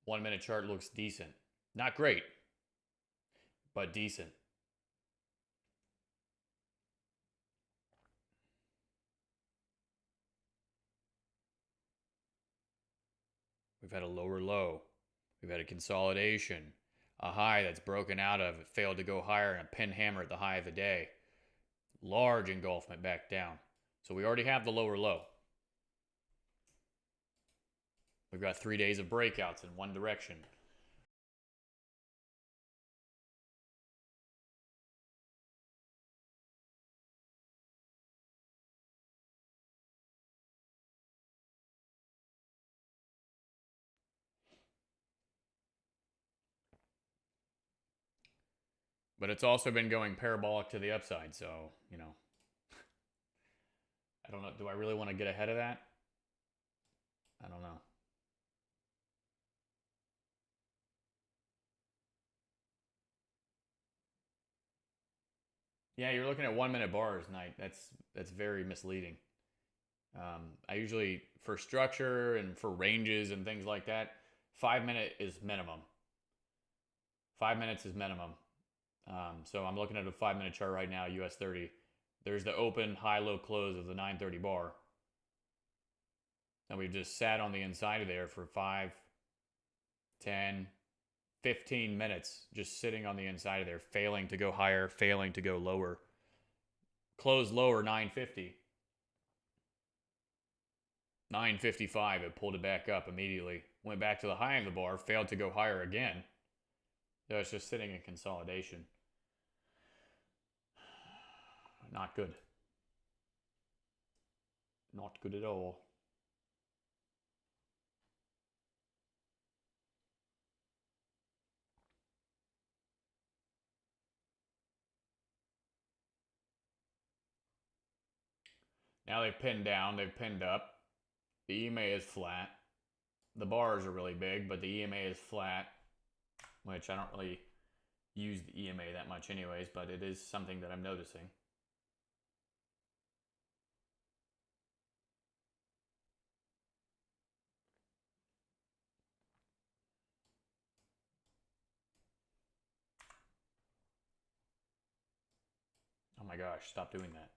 1 minute chart looks decent. Not great, but decent. We've had a lower low. We've had a consolidation. A high that's broken out of it, failed to go higher, and a pin hammer at the high of the day. Large engulfment back down. So we already have the lower low. We've got 3 days of breakouts in one direction. But it's also been going parabolic to the upside, so, you know. I don't know. Do I really want to get ahead of that? I don't know. Yeah, you're looking at 1 minute bars, Night. That's very misleading. I usually, for structure and for ranges and things like that, 5 minute is minimum. 5 minutes is minimum. So I'm looking at a 5 minute chart right now, US 30. There's the open, high, low close of the 930 bar. And we've just sat on the inside of there for 5, 10, 15 minutes, just sitting on the inside of there, failing to go higher, failing to go lower. Close lower, 950. 955, it pulled it back up immediately. Went back to the high of the bar, failed to go higher again. So it's just sitting in consolidation. Not good. Not good at all. Now they've pinned down, they've pinned up. The EMA is flat. The bars are really big, but the EMA is flat. which I don't really use the EMA that much anyways, but it is something that I'm noticing. Oh my gosh, stop doing that.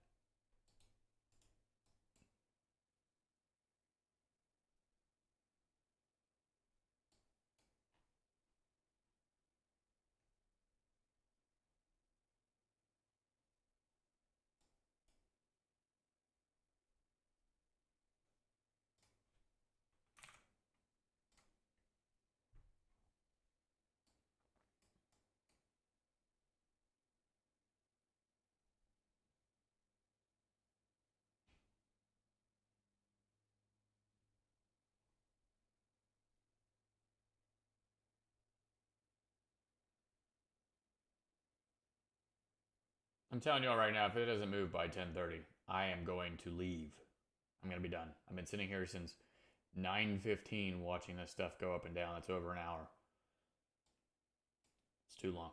I'm telling you all right now, if it doesn't move by 10:30, I am going to leave. I'm going to be done. I've been sitting here since 9:15 watching this stuff go up and down. That's over an hour. It's too long.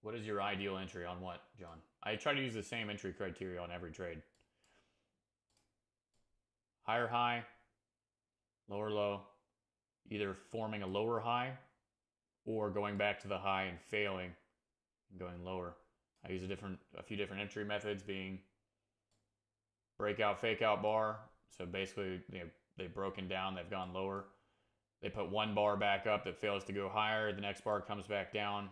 What is your ideal entry on what, John? I try to use the same entry criteria on every trade. Higher high, lower low, either forming a lower high or going back to the high and failing and going lower. I use a few different entry methods, being breakout, fake out bar. So basically, they've broken down, they've gone lower. They put one bar back up that fails to go higher. The next bar comes back down.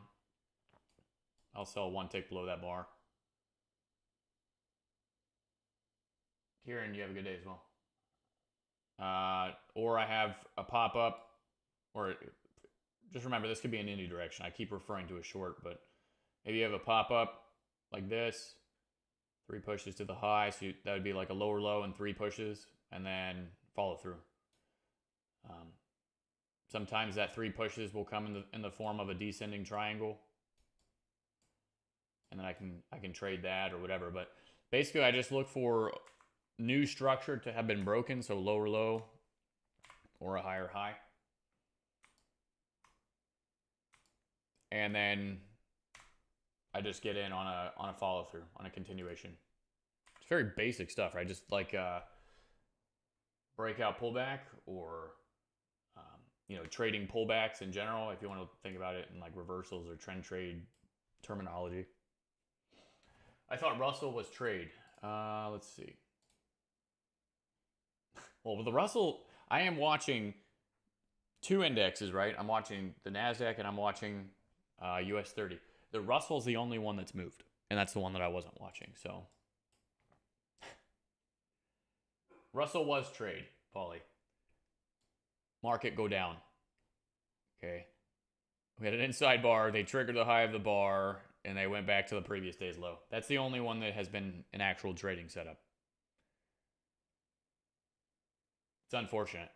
I'll sell one tick below that bar. Kieran, you have a good day as well. Or I have a pop up, or just remember, this could be in any direction. I keep referring to a short, but maybe you have a pop up like this, 3 pushes to the high, so that would be like a lower low and 3 pushes, and then follow through. Sometimes that 3 pushes will come in the form of a descending triangle, and then I can trade that or whatever. But basically, I just look for new structure to have been broken, so lower low or a higher high, and then I just get in on a follow through, on a continuation. It's very basic stuff, right? Just like breakout pullback, or trading pullbacks in general, if you want to think about it in like reversals or trend trade terminology. I thought Russell was trade. Let's see. Well, with the Russell, I am watching 2 indexes, right? I'm watching the NASDAQ and I'm watching US 30. The Russell's the only one that's moved, and that's the one that I wasn't watching. So Russell was trade, Paulie. Market go down. Okay. We had an inside bar. They triggered the high of the bar, and they went back to the previous day's low. That's the only one that has been an actual trading setup. It's unfortunate.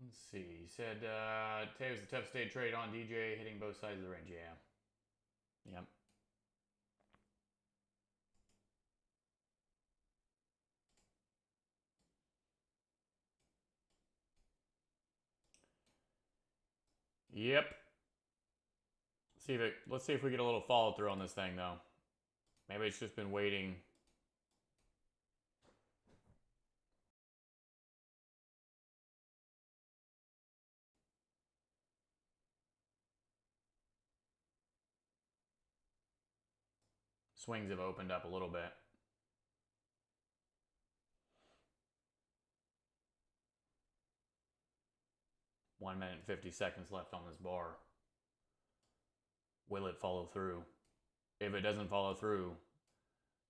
Let's see. He said today was a tough day to trade on DJ, hitting both sides of the range. Yeah. Yep. Yep. Let's see if we get a little follow through on this thing though. Maybe it's just been waiting. Swings have opened up a little bit. One minute and 50 seconds left on this bar. Will it follow through? If it doesn't follow through,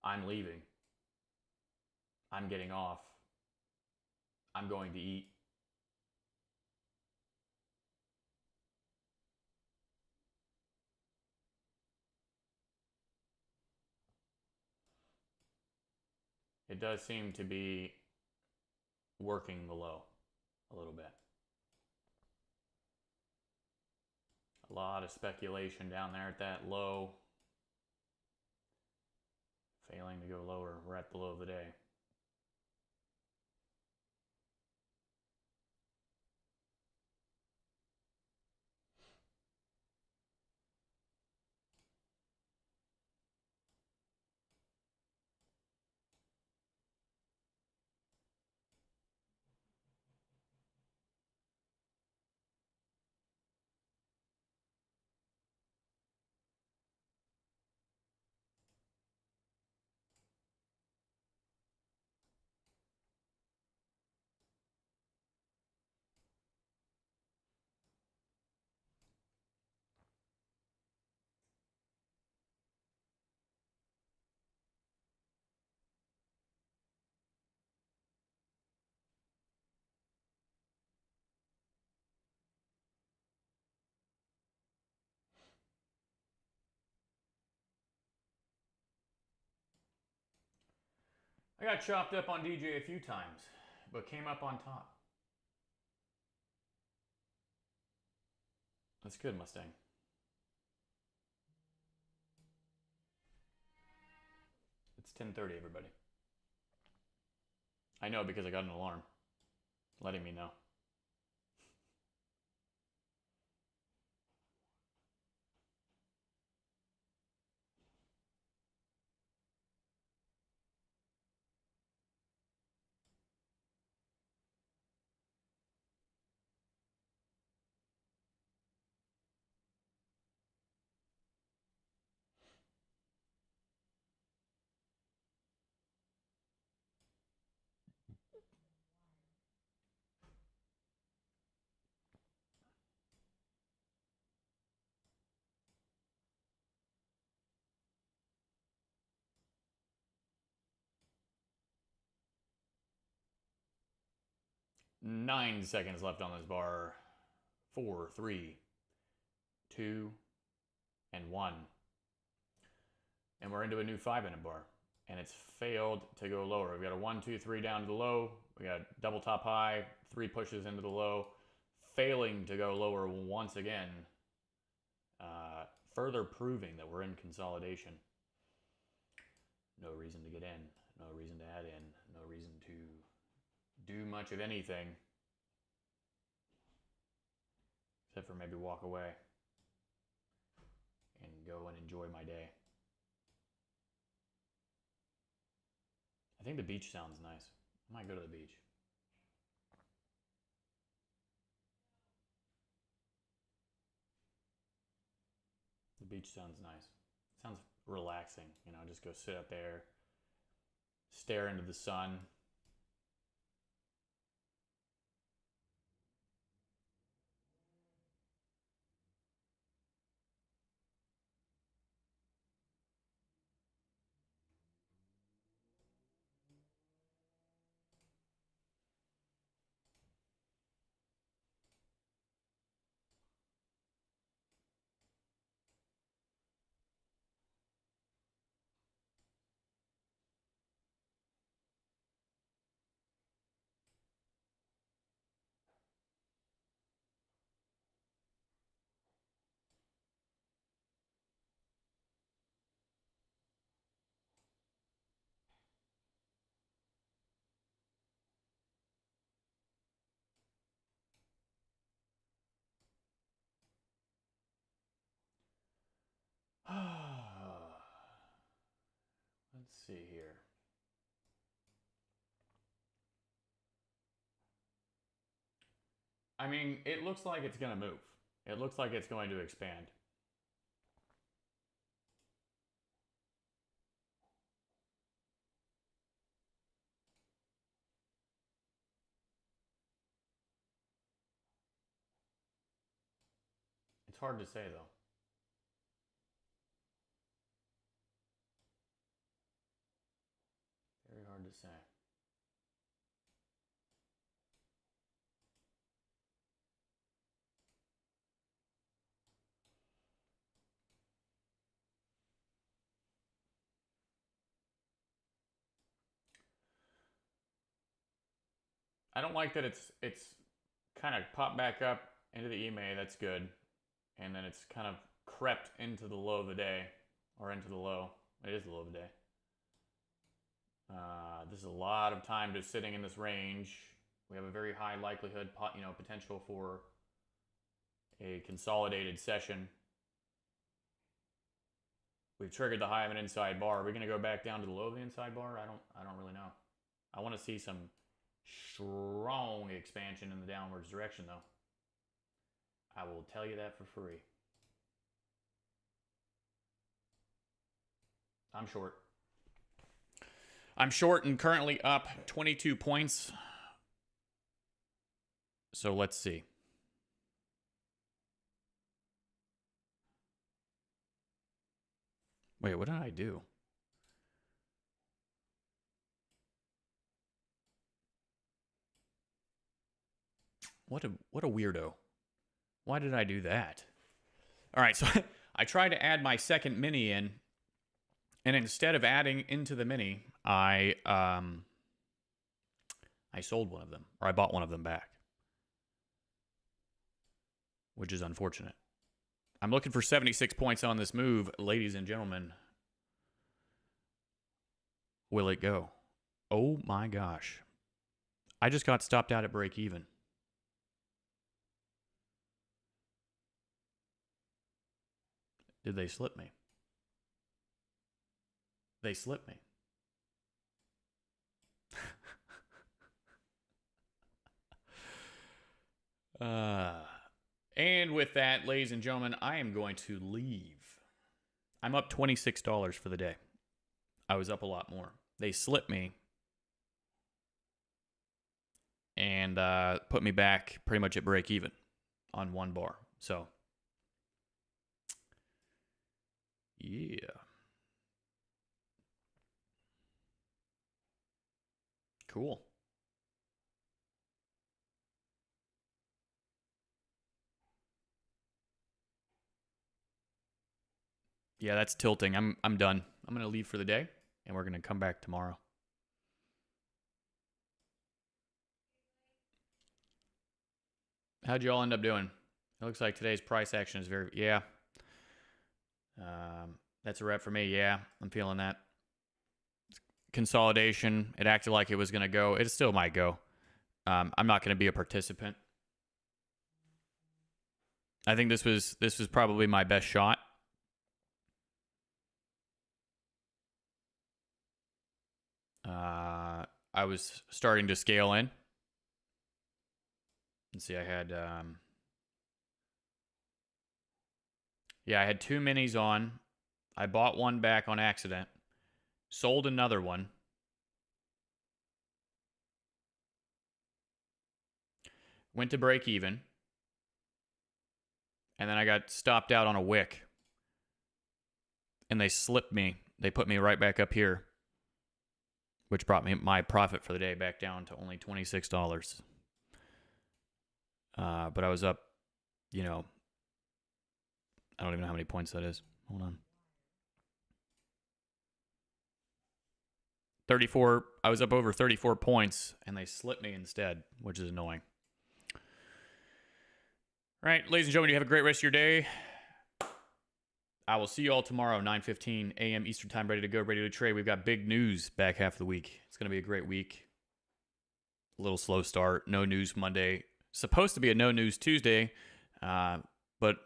I'm leaving. I'm getting off. I'm going to eat. It does seem to be working the low a little bit. A lot of speculation down there at that low. Failing to go lower. We're at the low of the day. I got chopped up on DJ a few times, but came up on top. That's good, Mustang. It's 10:30, everybody. I know because I got an alarm letting me know. Nine seconds left on this bar. 4, 3, 2, and 1. And we're into a new 5-minute bar. And it's failed to go lower. We've got a 1, 2, 3 down to the low. We got double top high, 3 pushes into the low. Failing to go lower once again. Further proving that we're in consolidation. No reason to get in. No reason to add in. No reason to do much of anything. Except for maybe walk away and go and enjoy my day. I think the beach sounds nice. I might go to the beach. The beach sounds nice. Sounds relaxing, you know, just go sit out there, stare into the sun. see here. I mean, it looks like it's going to move. It looks like it's going to expand. It's hard to say, though. Very hard to say. I don't like that it's kind of popped back up into the EMA. That's good. And then it's kind of crept into the low of the day, or into the low. It is the low of the day. This is a lot of time just sitting in this range. We have a very high likelihood, potential for a consolidated session. We've triggered the high of an inside bar. Are we going to go back down to the low of the inside bar? I don't really know. I want to see some strong expansion in the downwards direction, though. I will tell you that for free. I'm short. I'm short and currently up 22 points. So let's see. Wait, what did I do? What a weirdo. Why did I do that? All right, so I tried to add my second mini in, and instead of adding into the mini, I sold one of them, or I bought one of them back, which is unfortunate. I'm looking for 76 points on this move, ladies and gentlemen. Will it go? Oh my gosh. I just got stopped out at break even. Did they slip me? They slipped me. And with that, ladies and gentlemen, I am going to leave. I'm up $26 for the day. I was up a lot more. They slipped me and put me back pretty much at break even on one bar. So, yeah. Cool. Yeah, that's tilting. I'm done. I'm going to leave for the day, and we're going to come back tomorrow. How'd you all end up doing? It looks like today's price action is very... Yeah. That's a wrap for me. Yeah, I'm feeling that. Consolidation. It acted like it was going to go. It still might go. I'm not going to be a participant. I think this was probably my best shot. I was starting to scale in. Let's see, I had I had two minis on. I bought one back on accident. Sold another one. Went to break even. And then I got stopped out on a wick. And they slipped me. They put me right back up here, which brought me my profit for the day back down to only $26. But I was up, I don't even know how many points that is. Hold on. 34. I was up over 34 points, and they slipped me instead, which is annoying. All right, ladies and gentlemen, you have a great rest of your day. I will see you all tomorrow, 9:15 a.m. Eastern Time, ready to go, ready to trade. We've got big news back half of the week. It's going to be a great week. A little slow start. No news Monday. Supposed to be a no news Tuesday, but,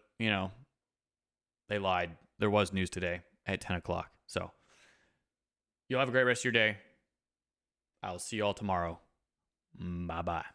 they lied. There was news today at 10 o'clock. So, You'll have a great rest of your day. I'll see you all tomorrow. Bye bye.